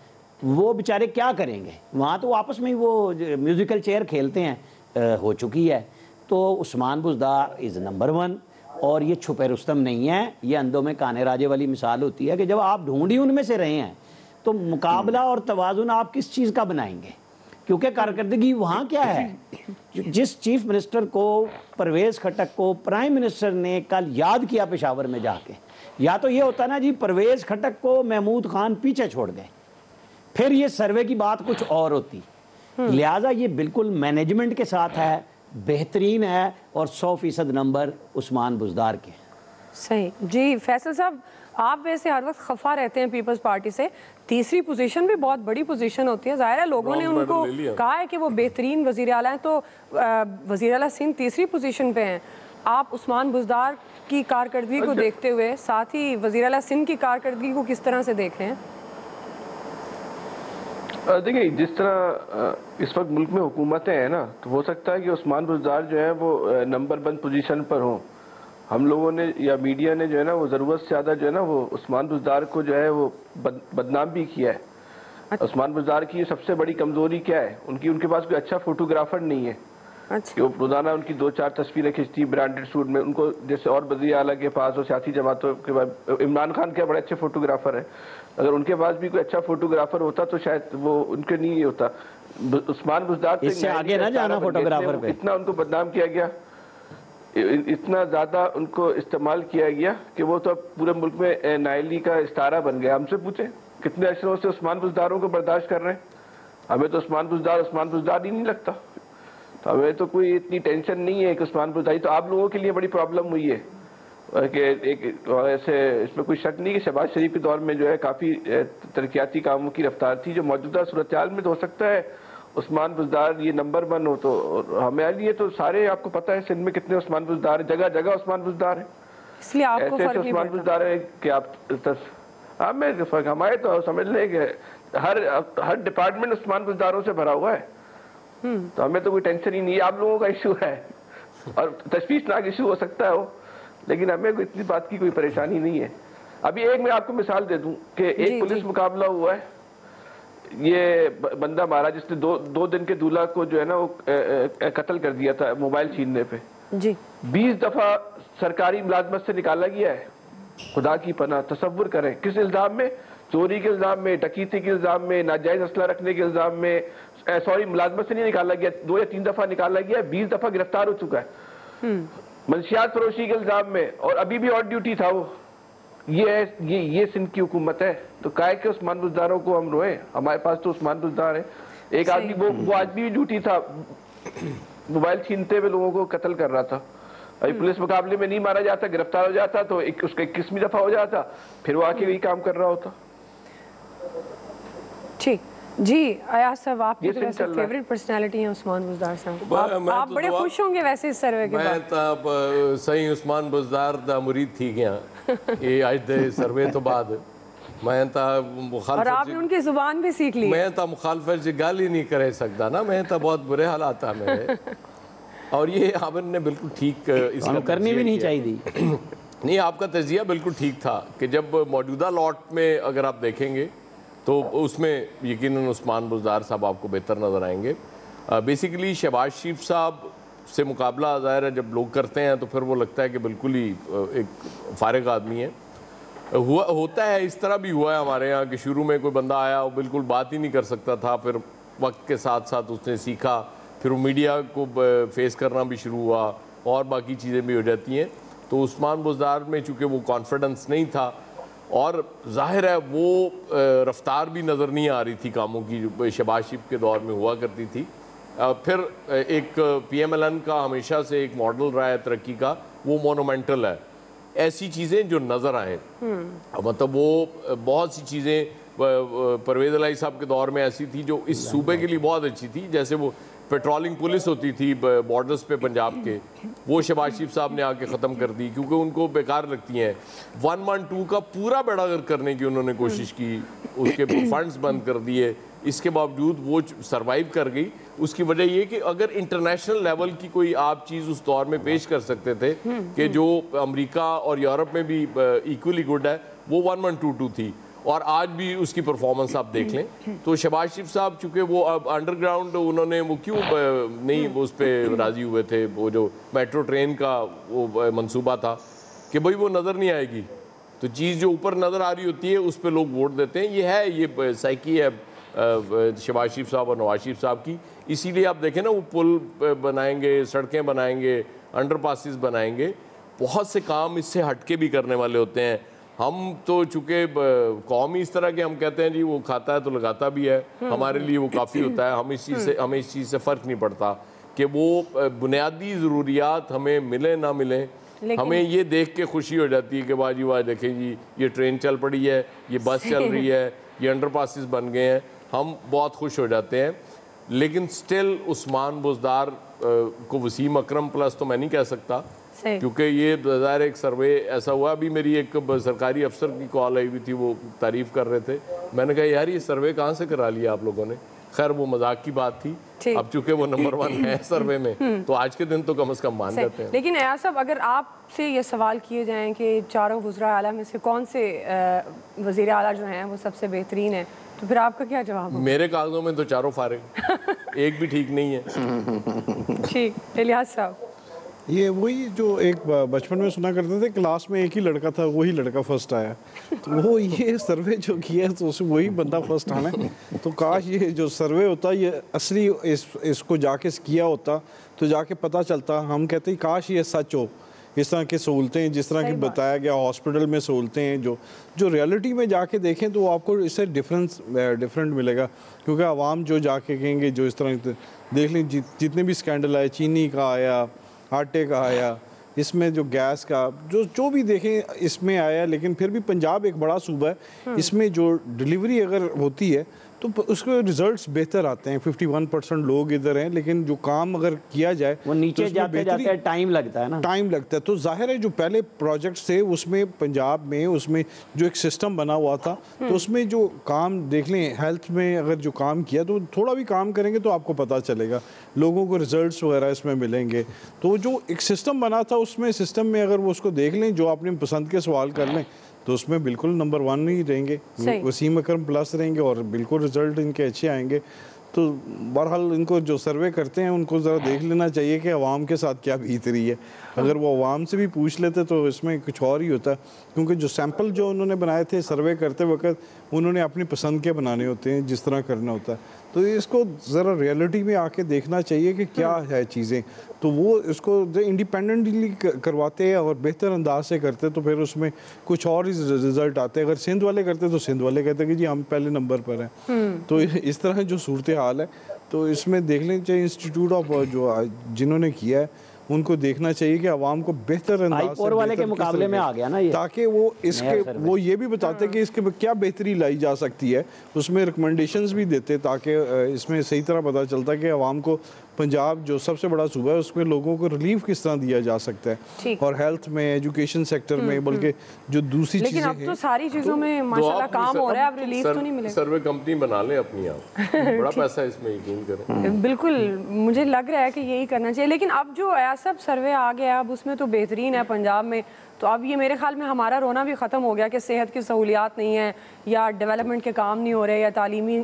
वो बेचारे क्या करेंगे वहाँ, तो आपस में ही वो म्यूज़िकल चेयर खेलते हैं, हो चुकी है। तो उस्मान बुज़दार इज़ नंबर 1। और ये छुपे रुस्तम नहीं है, ये अंधों में काने राजे वाली मिसाल होती है कि जब आप ढूंढ ही उनमें से रहे हैं तो मुकाबला और तवाजुन आप किस चीज़ का बनाएंगे? क्योंकि कारकर्दगी वहाँ क्या है? जिस चीफ मिनिस्टर को, परवेज़ खटक को प्राइम मिनिस्टर ने कल याद किया पेशावर में जाके, या तो ये होता ना जी परवेज़ खटक को महमूद खान पीछे छोड़ गए, फिर ये सर्वे की बात कुछ और होती। लिहाजा ये बिल्कुल मैनेजमेंट के साथ है, बेहतरीन है और 100% नंबर उस्मान बुज़दार के। सही जी। फैसल साहब, आप वैसे हर वक्त खफा रहते हैं पीपल्स पार्टी से, तीसरी पोजीशन भी बहुत बड़ी पोजीशन होती है, ज़ाहिर है लोगों ने उनको कहा है कि वो बेहतरीन वज़ीर आला हैं, तो वज़ीर आला सिंध तीसरी पोजीशन पे हैं। आप उस्मान बुज़दार की कारकर्दगी को देखते हुए साथ ही वज़ीर आला सिंध की कारकर्दगी को किस तरह से देख रहे हैं? देखिए, जिस तरह इस वक्त मुल्क में हुकूमतें हैं ना, तो हो सकता है कि उस्मान बुज़दार जो है वो नंबर 1 पोजीशन पर हों। हम लोगों ने या मीडिया ने जो है ना वो ज़रूरत से ज़्यादा जो है ना वो उस्मान बुज़दार को जो है वो बदनाम भी किया है। अच्छा। उस्मान बुज़दार की सबसे बड़ी कमज़ोरी क्या है? उनके पास कोई अच्छा फोटोग्राफर नहीं है। अच्छा। कि वो रोज़ाना उनकी 2-4 तस्वीरें खींचती ब्रांडेड सूट में, उनको जैसे और वज़ीर आला के पास और सियासी जमातों के बाद इमरान खान के बड़े अच्छे फोटोग्राफर है, अगर उनके पास भी कोई अच्छा फोटोग्राफर होता तो शायद वो उनके नहीं होता। उस्मान बुज़दार इससे आगे ना जाना फोटोग्राफर पे, इतना उनको बदनाम किया गया, इतना ज़्यादा उनको इस्तेमाल किया गया कि वो तो अब पूरे मुल्क में नाइली का इस्तारा बन गया। हमसे पूछे कितने अशरों से उस्मान बुज़दारों को बर्दाश्त कर रहे हैं? हमें तो उस्मान बुज़दार ही नहीं लगता, तो हमें तो कोई इतनी टेंशन नहीं है कि उस्मान बुज़दारी। तो आप लोगों के लिए बड़ी प्रॉब्लम हुई है कि एक ऐसे, इसमें कोई शक नहीं कि शहबाज शरीफ के दौर में जो है काफ़ी तरक्याती कामों की रफ्तार थी, जो मौजूदा सूरत हाल में तो हो सकता है उस्मान बुज़दार ये नंबर 1 हो। तो हमारे लिए तो सारे, आपको पता है सिंध में कितने उस्मान बुज़दार है, जगह जगह उस्मान बुज़दार है, इसलिए आपको ऐसे उस्मान बुज़दार है कि आप हमारे तो समझ लें कि हर डिपार्टमेंट उस्मान बुज़दारों से भरा हुआ है, तो हमें तो कोई टेंशन ही नहीं है। आप लोगों का इशू है और तशवीशनाक इशू हो सकता है वो, लेकिन हमें कोई इतनी बात की कोई परेशानी नहीं है। अभी एक मैं आपको मिसाल दे दूं कि एक पुलिस मुकाबला हुआ है, ये बंदा मारा जिसने दो दिन के दूल्हा को जो है ना वो कत्ल कर दिया था मोबाइल छीनने पे जी। 20 दफा सरकारी मुलाजमत से निकाला गया है। खुदा की पनाह, तसव्वुर करें किस इल्जाम में? चोरी के इल्जाम में, डकैती के इल्जाम में, नाजायज असला रखने के इल्जाम में, सॉरी मुलाजमत से नहीं निकाला गया, 2 या 3 दफा निकाला गया, 20 दफा गिरफ्तार हो चुका है मंशियात फरोशी के इल्जाम में, और अभी भी ऑन ड्यूटी था वो। ये सिंध की हुकूमत है, तो काहे के उस्मान बुज़दारों को हम रोए? हमारे पास तो उस्मान बुज़दार है। एक आदमी वो आज भी ड्यूटी था, मोबाइल छीनते हुए लोगों को कत्ल कर रहा था। अभी पुलिस मुकाबले में नहीं मारा जाता, गिरफ्तार हो जाता तो उसका 21वीं दफा हो जाता, फिर वो आके यही काम कर रहा होता। ठीक जी। अयाज साहब, आपकी तो वैसे फेवरेट पर्सनालिटी है उस्मान बुज़दार साहब, आप बड़े खुश होंगे वैसे इस सर्वे के बाद। मैं तो सही उस्मान बुज़दार दा मुरीद थी गया ये आज दे सर्वे तो बाद मैं तो मुखालफत, और आपने उनकी जुबान भी सीख ली। मैं तो मुखालफत से गाल ही नहीं करे सकता ना, मैं तो बहुत बुरे हालात है मेरे और ये आमिर ने बिल्कुल ठीक इसका करनी भी नहीं चाहिए नहीं, आपका तजिया बिल्कुल ठीक था कि जब मौजूदा लॉट में अगर आप देखेंगे तो उसमें यकीनन उस्मान बुज़दार साहब आपको बेहतर नज़र आएंगे। बेसिकली शहबाज शरीफ साहब से मुकाबला ज़ाहिर है जब लोग करते हैं तो फिर वो लगता है कि बिल्कुल ही एक फारिग आदमी है। होता है, इस तरह भी हुआ है हमारे यहाँ कि शुरू में कोई बंदा आया वो बिल्कुल बात ही नहीं कर सकता था, फिर वक्त के साथ साथ उसने सीखा, फिर वो मीडिया को फेस करना भी शुरू हुआ और बाकी चीज़ें भी हो जाती हैं। तो उस्मान बुज़दार में चूँकि वो कॉन्फिडेंस नहीं था और जाहिर है वो रफ्तार भी नज़र नहीं आ रही थी कामों की जो शहबाज शरीफ के दौर में हुआ करती थी। फिर एक PMLN का हमेशा से एक मॉडल रहा है तरक्की का, वो मोनूमेंटल है। ऐसी चीज़ें जो नज़र आएँ, मतलब वो बहुत सी चीज़ें परवेज़ इलाही साहब के दौर में ऐसी थी जो इस सूबे के लिए बहुत अच्छी थी, जैसे वो पेट्रोलिंग पुलिस होती थी बॉर्डर्स पे पंजाब के, वो शहबाज शरीफ साहब ने आके ख़त्म कर दी क्योंकि उनको बेकार लगती हैं। 112 का पूरा बेड़ा गर्क करने की उन्होंने कोशिश की, उसके फंड्स बंद कर दिए, इसके बावजूद वो सरवाइव कर गई। उसकी वजह ये कि अगर इंटरनेशनल लेवल की कोई आप चीज़ उस दौर में पेश कर सकते थे कि जो अमेरिका और यूरोप में भी इक्वली गुड है, वो 1122 थी। और आज भी उसकी परफॉर्मेंस आप देख लें। तो शहबाज शरीफ साहब चूँकि वो अब अंडरग्राउंड उन्होंने वो क्यों नहीं वो उस पर राज़ी हुए थे, वो जो मेट्रो ट्रेन का वो मंसूबा था कि भाई वो नज़र नहीं आएगी, तो चीज़ जो ऊपर नज़र आ रही होती है उस पर लोग वोट देते हैं। ये साइकी है शहबाज शरीफ साहब और नवाज शरीफ साहब की। इसीलिए आप देखें ना, वो पुल बनाएंगे, सड़कें बनाएंगे, अंडरपासिस बनाएंगे, बहुत से काम इससे हटके भी करने वाले होते हैं। हम तो चूँकि कौम ही इस तरह के, हम कहते हैं जी वो खाता है तो लगाता भी है, हमारे लिए वो काफ़ी होता है। हमें इस चीज़ से फ़र्क नहीं पड़ता कि वो बुनियादी ज़रूरियात हमें मिले ना मिले, हमें ये देख के खुशी हो जाती है कि वाह जी वाह, देखें जी ये ट्रेन चल पड़ी है, ये बस चल रही है, ये अंडरपासिस बन गए हैं, हम बहुत खुश हो जाते हैं। लेकिन स्टिल उस्मान बुज़दार को वसीम अकरम प्लस तो मैं नहीं कह सकता, क्योंकि ये ज़ाहिर एक सर्वे ऐसा हुआ। अभी मेरी एक सरकारी अफसर की कॉल आई हुई थी, वो तारीफ़ कर रहे थे। मैंने कहा यार ये सर्वे कहाँ से करा लिया आप लोगों ने? खैर वो मजाक की बात थी, अब चूंकि वो नंबर 1 है सर्वे में, तो आज के दिन तो कम से कम मान जाते हैं। लेकिन एयाज साहब, अगर आपसे ये सवाल किए जाएं कि चारों वज़रा आला में से कौन से वज़ीर आला जो हैं वो सबसे बेहतरीन है, तो फिर आपका क्या जवाब होगा? मेरे कागजों में तो चारों फारिग एक भी ठीक नहीं है। ठीक, इलियास साहब। ये वही जो एक बचपन में सुना करते थे, क्लास में एक ही लड़का था, वही लड़का फर्स्ट आया, तो वो ये सर्वे जो किया तो उसमें वही बंदा फर्स्ट आना है। तो काश ये जो सर्वे होता, ये असली इसको जाके किया होता तो जाके पता चलता। हम कहते हैं काश ये सच हो, इस तरह की सहूलतें जिस तरह की बताया गया, हॉस्पिटल में सहूलतें हैं, जो रियलिटी में जाके देखें तो आपको इससे डिफरेंट मिलेगा। क्योंकि आवाम जो जाके कहेंगे, जो इस तरह देख लें, जितने भी स्कैंडल आए, चीनी का आया, आटे का आया, इसमें जो गैस का जो भी देखें इसमें आया, लेकिन फिर भी पंजाब एक बड़ा सूबा है, इसमें जो डिलीवरी अगर होती है तो उसके रिजल्ट्स बेहतर आते हैं। 51% लोग इधर हैं, लेकिन जो काम अगर किया जाए वो नीचे तो जाते जाते टाइम लगता है ना, टाइम लगता है। तो जाहिर है जो पहले प्रोजेक्ट्स थे उसमें पंजाब में, उसमें जो एक सिस्टम बना हुआ था, तो उसमें जो काम देख लें, हेल्थ में अगर जो काम किया, तो थोड़ा भी काम करेंगे तो आपको पता चलेगा, लोगों को रिजल्ट्स वगैरह इसमें मिलेंगे। तो जो एक सिस्टम बना था, उसमें सिस्टम में अगर वो उसको देख लें, जो आपने पसंद के सवाल कर लें, तो उसमें बिल्कुल नंबर 1 ही रहेंगे, वसीम अकरम प्लस रहेंगे और बिल्कुल रिजल्ट इनके अच्छे आएंगे। तो बहरहाल इनको जो सर्वे करते हैं उनको ज़रा देख लेना चाहिए कि अवाम के साथ क्या बीत रही है। अगर वो अवाम से भी पूछ लेते तो इसमें कुछ और ही होता, क्योंकि जो सैंपल जो उन्होंने बनाए थे सर्वे करते वक्त, उन्होंने अपनी पसंद के बनाने होते हैं, जिस तरह करना होता है। तो इसको ज़रा रियलिटी में आके देखना चाहिए कि क्या है चीज़ें, तो वो इसको इंडिपेंडेंटली करवाते हैं और बेहतर अंदाज से करते, तो फिर उसमें कुछ और ही रिजल्ट आते हैं। अगर सिंध वाले करते तो सिंध वाले कहते कि जी हम पहले नंबर पर हैं। तो इस तरह जो सूरत हाल है, तो इसमें देख लेना चाहिए इंस्टीट्यूट ऑफ जो जिन्होंने किया है उनको देखना चाहिए कि आवाम को बेहतर अंदाज से वाले के मुकाबले में आ गया ना ये, ताकि वो ये भी बताते कि इसके क्या बेहतरी लाई जा सकती है, उसमें रिकमेंडेशंस भी देते, ताकि इसमें सही तरह पता चलता कि आवाम को पंजाब जो सबसे बड़ा सूबा है उसमें लोगों को रिलीफ किस तरह दिया जा सकता है, और हेल्थ में, एजुकेशन सेक्टर में, बल्कि जो दूसरी चीजें हैं। लेकिन अब तो सारी चीजों में माशाल्लाह काम हो रहा है, अब रिलीफ तो नहीं मिलेगा। सर्वे कंपनी बना ले अपनी, आप बड़ा पैसा इसमें यकीन करें। बिल्कुल, मुझे लग रहा है कि यही करना चाहिए। लेकिन अब जो सब सर्वे आ गया, अब उसमें तो बेहतरीन है पंजाब में, तो अब ये मेरे ख्याल में हमारा रोना भी ख़त्म हो गया कि सेहत की सहूलियात नहीं है, या डेवलपमेंट के काम नहीं हो रहे, या तालीमी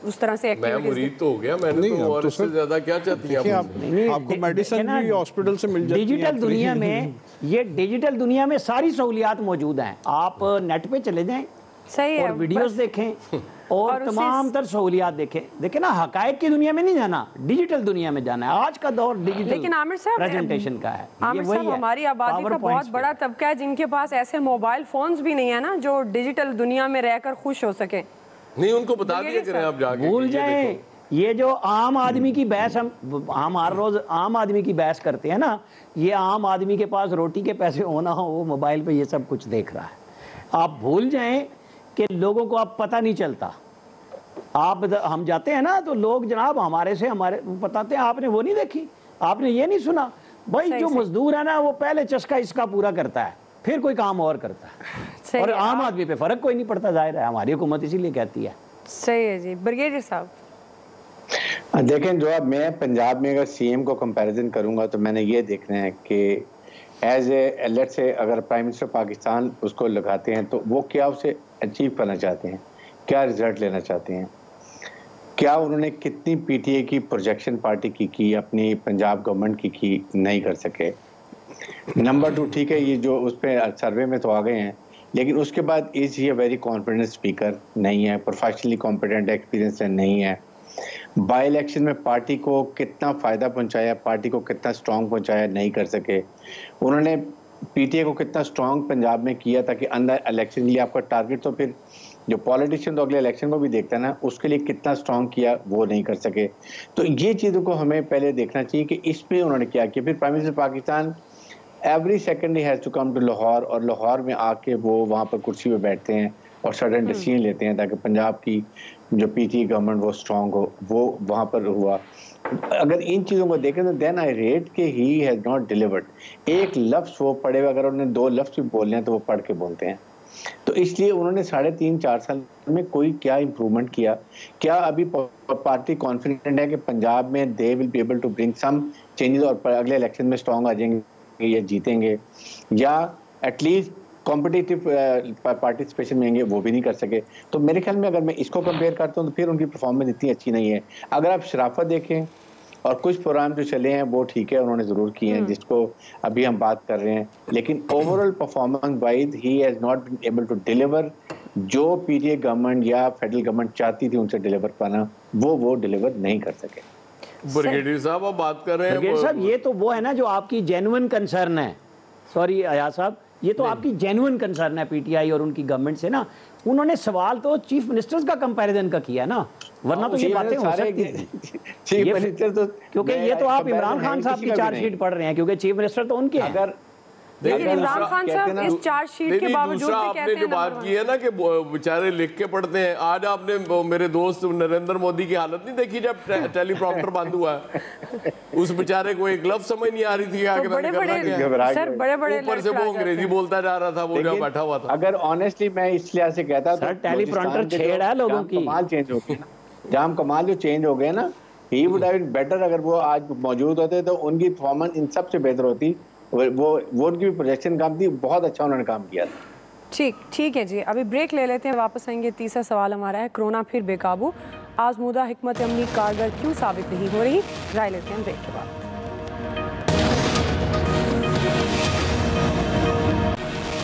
उस तरह से मैं मुरीद तो हो गया, मैंने तो और इससे ज़्यादा क्या चाहती हैं आपको मेडिसिन भी हॉस्पिटल से मिल जाती है। डिजिटल दुनिया में, ये डिजिटल दुनिया में सारी सहूलियात मौजूद हैं। आप नेट पे चले जाएं, सही है, और वीडियोस देखें और तमाम तर सहूलियात देखें ना। हकायक की दुनिया में नहीं जाना, डिजिटल दुनिया में जाना है। आज का दौर डिजिटल लेकिन आमिर साहब प्रेजेंटेशन का है। आमिर साहब, हमारी आबादी का बहुत बड़ा तबका है जिनके पास ऐसे मोबाइल फोन्स भी नहीं है ना, जो डिजिटल दुनिया में रहकर खुश हो सके। नहीं, उनको बता दिया करें आप जाके, भूल जाएं ये जो आम आदमी की बहस, हम हर रोज आम आदमी की बहस करते हैं ना, ये आम आदमी के पास रोटी के पैसे होना हो, वो मोबाइल पे ये सब कुछ देख रहा है। आप भूल जाएं कि लोगों को अब पता नहीं चलता। हम जाते हैं ना तो लोग जनाब हमारे बताते हैं, आपने वो नहीं देखी, आपने ये नहीं सुना। भाई जो मजदूर है ना, वो पहले चस्का इसका पूरा करता है, फिर कोई काम और करता है, और आम आदमी पे फर्क कोई नहीं पड़ता। जाहिर है हमारी हुकूमत इसीलिए कहती है। सही है जी। ब्रिगेडियर साहब देखें, जो अब मैं पंजाब में अगर सीएम को कंपैरिजन करूंगा तो मैंने ये देखना है कि एज ए लेट्स से अगर प्राइम मिनिस्टर पाकिस्तान उसको लगाते हैं तो वो क्या उसे अचीव करना चाहते हैं, क्या रिजल्ट लेना चाहते हैं, क्या उन्होंने कितनी पीटीए की प्रोजेक्शन पार्टी की अपनी पंजाब गवर्नमेंट की नहीं कर सके। नंबर 2, ठीक है ये जो उस पर सर्वे में तो आ गए हैं, लेकिन उसके बाद is he very confident speaker नहीं है, प्रोफेशनली कॉम्पिटेंट एक्सपीरियंस नहीं है। बाई इलेक्शन में पार्टी को कितना फ़ायदा पहुंचाया, पार्टी को कितना स्ट्रांग पहुंचाया, नहीं कर सके। उन्होंने पीटीए को कितना स्ट्रांग पंजाब में किया ताकि अंदर इलेक्शन के लिए आपका टारगेट, तो फिर जो पॉलिटिशियन तो अगले इलेक्शन को भी देखता है ना, उसके लिए कितना स्ट्रांग किया वो नहीं कर सके। तो ये चीज़ों को हमें पहले देखना चाहिए कि इस पर उन्होंने क्या किया। फिर prime minister Pakistan every second he has to come to Lahore, और लाहौर में आके वो वहाँ पर कुर्सी पे बैठते हैं और सडन डिसीजन लेते हैं ताकि पंजाब की जो पीटीए गवर्नमेंट वो स्ट्रांग हो। वो वहाँ पर हुआ। अगर इन चीज़ों को देखें तो देन आई रेट के ही हैज़ नॉट डिलीवर्ड। एक लफ्ज़ वो पढ़े हुए, अगर उन्होंने 2 लफ्ज़ भी बोलने हैं तो वो पढ़ के बोलते हैं। तो इसलिए उन्होंने 3.5-4 साल में कोई क्या इम्प्रूवमेंट किया? क्या अभी पार्टी कॉन्फिडेंट है कि पंजाब में they will be able to bring some changes और अगले इलेक्शन में स्ट्रांग आ जाएंगे या जीतेंगे, या एटलीस्ट कॉम्पिटिटिव पार्टिसिपेशन में आएंगे? वो भी नहीं कर सके। तो मेरे ख्याल में अगर मैं इसको कंपेयर करता हूँ तो फिर उनकी परफॉर्मेंस इतनी अच्छी नहीं है। अगर आप शराफत देखें और कुछ प्रोग्राम जो चले हैं वो ठीक है, उन्होंने ज़रूर किए हैं जिसको अभी हम बात कर रहे हैं, लेकिन overall performance wise he has not been able to deliver जो पीटीए गवर्नमेंट या फेडरल गवर्नमेंट चाहती थी उनसे डिलीवर पाना, वो डिलीवर नहीं कर सके। ब्रिगेडियर साहब आप बात कर रहे हैं, ब्रिगेडियर साहब ये तो वो है ना जो आपकी जेन्युइन कंसर्न है। सॉरी अयाज साहब, ये तो आपकी जेन्युइन कंसर्न है पीटीआई और उनकी गवर्नमेंट से ना। उन्होंने सवाल तो चीफ मिनिस्टर्स का कंपैरिजन का किया ना, वरना तो ये बातें हो सकती थी। चीफ मिनिस्टर तो क्योंकि ये तो आप इमरान खान साहब की चार्जशीट पढ़ रहे हैं, क्योंकि चीफ मिनिस्टर तो उनके हैं। अगर लेकिन इमरान खान साहब इस चार्जशीट के बावजूद भी कहते हैं, आपने जो बात की है ना कि बेचारे लिख के पढ़ते हैं। आज आपने मेरे दोस्त नरेंद्र मोदी की हालत नहीं देखी जब टेलीप्रॉम्प्टर बंद हुआ है। उस बेचारे को एक लफ्ज समझ नहीं आ रही थी आगे बड़े ऊपर से वो अंग्रेजी बोलता जा रहा था, वो जब बैठा हुआ था। अगर ऑनेस्टली मैं इस लिहाज से कहता सर टेलीप्रॉम्प्टर छेड़ है लोगों की, कमाल चेंज हो गया, जाम कमाल जो चेंज हो गए ना, he would have been better. अगर वो आज मौजूद होते तो उनकी परफॉर्मेंस इन सबसे बेहतर होती। वो उनकी भी प्रोजेक्शन काम थी, बहुत अच्छा उन्होंने काम किया था। ठीक है जी, अभी ब्रेक ले लेते हैं, वापस आएंगे। तीसरा सवाल हमारा है, कोरोना फिर बेकाबू, आजमूदा हिकमत अमली कारगर क्यों साबित नहीं हो रही? राय लेते हैं ब्रेक के बाद।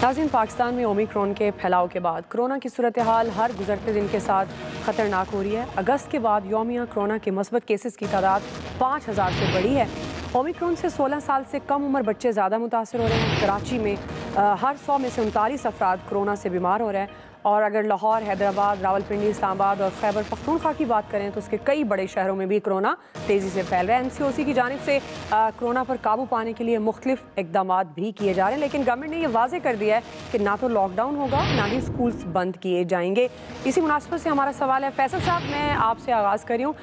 नाज़रीन, पाकिस्तान में ओमिक्रॉन के फैलाव के बाद कोरोना की सूरत हाल हर गुजरते दिन के साथ ख़तरनाक हो रही है। अगस्त के बाद यौमिया कोरोना के मस्बत केसेस की तादाद 5000 से बढ़ी है। ओमिक्रॉन से 16 साल से कम उम्र बच्चे ज़्यादा मुतासर हो रहे हैं। कराची में हर 100 में से 39 अफराद कोरोना से बीमार हो रहे हैं। और अगर लाहौर, हैदराबाद, रावलपिंडी, इस्लामाबाद और खैबर पख्तूनख्वा की बात करें तो उसके कई बड़े शहरों में भी कोरोना तेज़ी से फैल रहा है। NCOC की जानिब से कोरोना पर काबू पाने के लिए मुख्तलिफ इकदाम भी किए जा रहे हैं, लेकिन गवर्नमेंट ने यह वाज़ेह कर दिया है कि ना तो लॉकडाउन होगा ना ही स्कूल्स बंद किए जाएंगे। इसी मुनासबत से हमारा सवाल है, फैसल साहब मैं आपसे आगाज़ कर रही हूँ,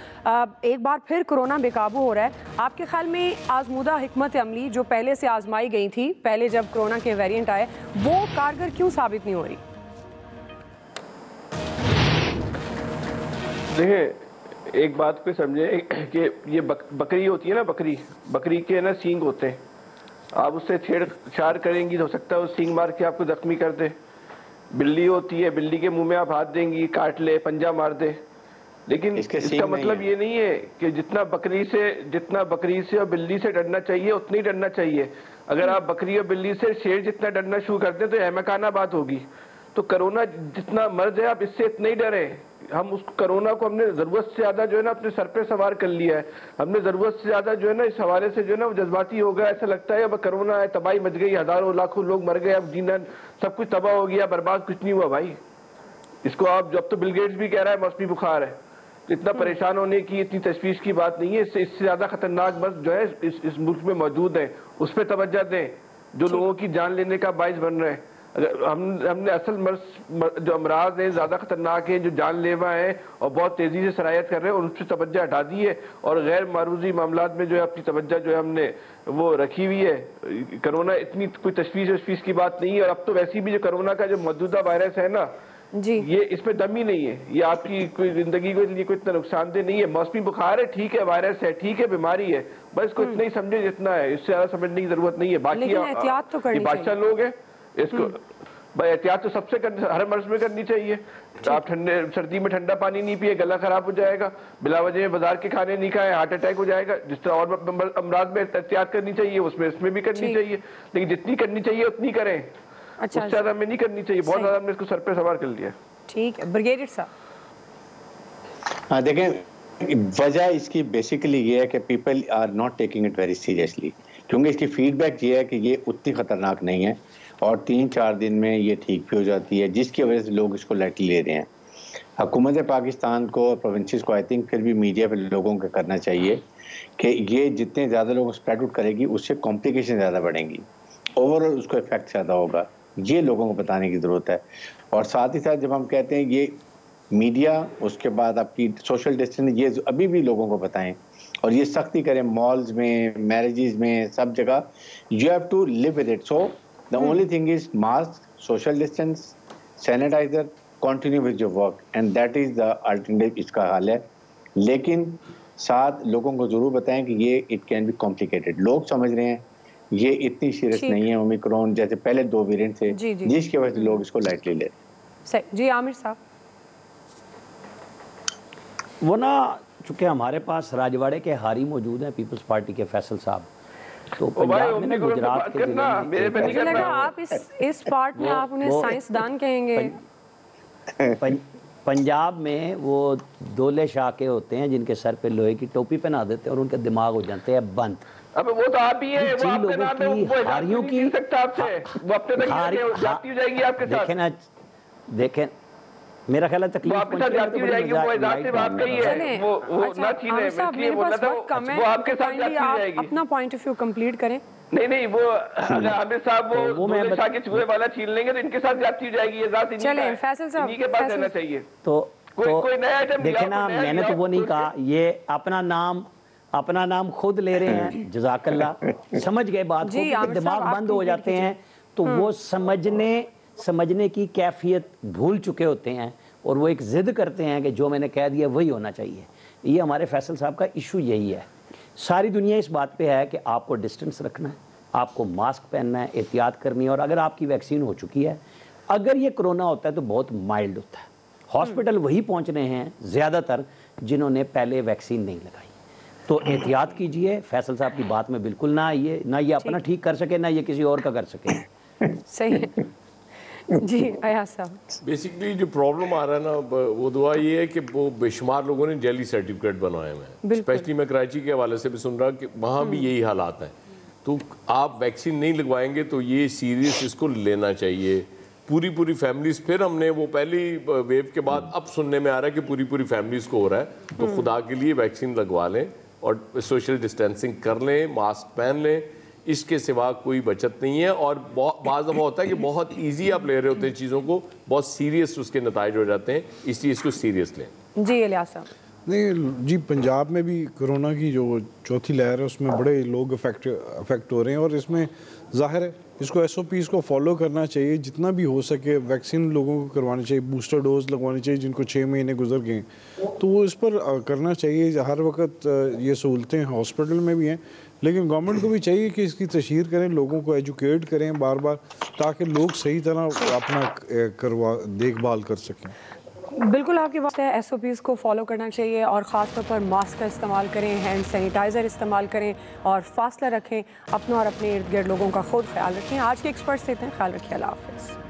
एक बार फिर कोरोना बेकाबू हो रहा है, आपके ख्याल में आजमूदा हिकमत अमली जो पहले से आजमाई गई थी, पहले जब कोरोना के वेरिएंट आए, वो कारगर क्यों साबित नहीं हो रही? देखिए एक बात पे समझे कि ये बकरी होती है ना, बकरी के ना सींग होते हैं। आप उससे छेड़छाड़ करेंगी तो हो सकता है वो सींग मार के आपको जख्मी कर दे। बिल्ली होती है, बिल्ली के मुंह में आप हाथ देंगी, काट ले, पंजा मार दे। लेकिन इसका मतलब ये नहीं है कि जितना बकरी से और बिल्ली से डरना चाहिए उतनी डरना चाहिए। अगर आप बकरी और बिल्ली से शेर जितना डरना शुरू कर दें तो अहमकाना बात होगी। तो कोरोना जितना मर्ज है, आप इससे इतना ही डरे। हम उस कोरोना को हमने जरूरत से ज्यादा जो है ना अपने सर पे सवार कर लिया है। हमने जरूरत से ज्यादा जो है ना इस हवाले से जो है ना वो जज्बाती हो गया। ऐसा लगता है अब कोरोना है, तबाही मच गई, हजारों लाखों लोग मर गए, अब जीना सब कुछ तबाह हो गया, बर्बाद कुछ नहीं हुआ भाई। इसको आप जब तो बिल गेट्स भी कह रहा है मौसमी बुखार है, इतना परेशान होने की, इतनी तशवीश की बात नहीं है। इससे ज्यादा खतरनाक बस जो है इस मुल्क में मौजूद है, उस पर तवज्जो दें जो लोगों की जान लेने का बाइस बन रहे हैं। अगर हमने असल जो अमराज हैं ज्यादा खतरनाक हैं, जो जानलेवा हैं और बहुत तेजी से सरायत कर रहे हैं, और उस पर तवज्जो हटा दी है और गैर मारूजी मामलात में जो है अपनी तवज्जो जो है हमने वो रखी हुई है। कोरोना इतनी कोई तशवीश की बात नहीं है। और अब तो वैसे भी जो कोरोना का जो मौजूदा वायरस है ना, जी। ये इसमें दम ही नहीं है, ये आपकी कोई जिंदगी को लिए कोई इतना नुकसानदेह नहीं है। मौसमी बुखार है, ठीक है, वायरस है, ठीक है, बीमारी है, बस इसको इतना ही समझे जितना है, इससे ज्यादा समझने की जरूरत नहीं है। बाकी एहतियात तो करनी चाहिए। बादशाह लोग हैं, इसको भाई एहतियात तो सबसे हर मर्ज में करनी चाहिए। आप सर्दी में ठंडा पानी नहीं पिए, गला खराब हो जाएगा। बिला वजह बाजार के खाने नहीं खाए, हार्ट अटैक हो जाएगा। जिस तरह और अमराज में एहतियात करनी चाहिए, उसमें इसमें भी करनी चाहिए, लेकिन जितनी करनी चाहिए उतनी करें। अच्छा, उससे ज्यादा में नहीं करनी चाहिए। बहुत ज्यादा हमने इसको सर पे सवार कर लिया। ठीक है ब्रिगेडियर साहब। हाँ देखें, वजह इसकी बेसिकली ये है कि people are not taking it very seriously, क्योंकि इसकी फीडबैक ये है कि ये उतनी खतरनाक नहीं है और 3-4 दिन में ये ठीक भी हो जाती है, जिसकी वजह से लोग इसको लाइटली ले रहे हैं। हुकूमत पाकिस्तान को और प्रोविंसेस को आई थिंक फिर भी मीडिया पे लोगों को करना चाहिए कि ये जितने ज़्यादा लोगों को स्प्रेड आउट करेगी उससे कॉम्प्लिकेशन ज़्यादा बढ़ेंगी, ओवरऑल उसको इफेक्ट ज़्यादा होगा। ये लोगों को बताने की ज़रूरत है। और साथ ही साथ जब हम कहते हैं ये मीडिया, उसके बाद आपकी सोशल डिस्टेंस, ये अभी भी लोगों को बताएं और ये सख्ती करें मॉल्स में, मैरिजेस में, सब जगह। You have to live with it. So the only thing is mask, social distance, sanitizer, continue with your work, and that is the alternative. इसका हाल है, लेकिन साथ लोगों को जरूर बताएं कि ये इट कैन बी कॉम्प्लिकेटेड। लोग समझ रहे हैं ये इतनी सीरियस नहीं है ओमिक्रॉन जैसे पहले 2 वेरिएंट थे, जिसकी वजह से लोग इसको लाइटली ले रहे हैं। जी आमिर साहब। वो ना चूंकि हमारे पास राजवाड़े के हारी मौजूद हैं पीपल्स पार्टी के फैसल साहब, तो पंजाब में गुजरात के मुझे लगा आप इस पार्ट में आप उन्हें साइंसदान कहेंगे। पंजाब में वो दोले शाह के होते हैं जिनके सर पे लोहे की टोपी पहना देते हैं और उनके दिमाग हो जाते हैं बंद। अब वो तो आप ही है, वो आपके नाम है, वो हारियों की सकता आपसे, वो अपने तक जाती हो जाएगी आपके साथ। देखें ना, देखें मेरा ख्याल है तकलीफ आपके साथ जाती हो जाएगी, वो इजाज़त से बात कही है, वो ना चीज़ें इसलिए बोला था, वो आपके साथ जाती हो जाएगी। अपना पॉइंट ऑफ व्यू कंप्लीट करें। नहीं वो अगर आमिर साहब वो शाह के चूहे वाला छीन लेंगे तो इनके साथ जाती हो जाएगी, ये जात चलें फैसल साहब, इन्हीं के पास रहना चाहिए। तो कोई नया आइटम देखे ना, मैंने तो वो नहीं कहा, ये अपना नाम खुद ले रहे हैं। जज़ाकल्लाह, समझ गए बात को, दिमाग बंद हो जाते हैं तो वो समझने की कैफियत भूल चुके होते हैं और वो एक जिद करते हैं कि जो मैंने कह दिया वही होना चाहिए। ये हमारे फैसल साहब का इशू यही है। सारी दुनिया इस बात पे है कि आपको डिस्टेंस रखना है, आपको मास्क पहनना है, एहतियात करनी है, और अगर आपकी वैक्सीन हो चुकी है, अगर ये कोरोना होता है तो बहुत माइल्ड होता है। हॉस्पिटल वही पहुंच रहे हैं ज़्यादातर जिन्होंने पहले वैक्सीन नहीं लगाई। तो एहतियात कीजिए, फैसल साहब की बात में बिल्कुल ना आइए, ना ये अपना ठीक कर सके ना ये किसी और का कर सके। सही है जी अयाज साहब। बेसिकली जो प्रॉब्लम आ रहा है ना, वो दुआ ये है कि वो बेशुमार लोगों ने जेली सर्टिफिकेट बनाए हुए हैं। स्पेशली मैं कराची के हवाले से भी सुन रहा कि वहाँ भी यही हालात हैं। तो आप वैक्सीन नहीं लगवाएंगे तो ये सीरियस इसको लेना चाहिए। पूरी फैमिलीज, फिर हमने वो पहली वेव के बाद अब सुनने में आ रहा है कि पूरी फैमिलीज को हो रहा है। तो खुदा के लिए वैक्सीन लगवा लें और सोशल डिस्टेंसिंग कर लें, मास्क पहन लें, इसके सिवा कोई बचत नहीं है। और बाज़ दफ़ा होता है कि बहुत इजी आप ले रहे होते हैं चीज़ों को, बहुत सीरियस उसके नताइज हो जाते हैं, इसलिए इसको सीरियस लें। जी इलियास साहब। नहीं जी, पंजाब में भी कोरोना की जो चौथी लहर है उसमें बड़े लोग अफेक्ट हो रहे हैं और इसमें ज़ाहिर है इसको SOPs को फॉलो करना चाहिए। जितना भी हो सके वैक्सीन लोगों को करवानी चाहिए, बूस्टर डोज लगवानी चाहिए जिनको 6 महीने गुजर गए, तो वो इस पर करना चाहिए। हर वक्त ये सहूलतें हॉस्पिटल में भी हैं, लेकिन गवर्नमेंट को भी चाहिए कि इसकी तशहीर करें, लोगों को एजुकेट करें बार बार, ताकि लोग सही तरह अपना देखभाल कर सकें। बिल्कुल आपकी बात है, SOPs को फॉलो करना चाहिए और ख़ास तौर पर मास्क का इस्तेमाल करें, हैंड सैनिटाइज़र इस्तेमाल करें और फासला रखें। अपना और अपने इर्द गिर्द लोगों का खुद ख्याल रखें। आज के एक्सपर्ट्स से इतना ख्याल रखिए। अल्लाह हाफ़िज़।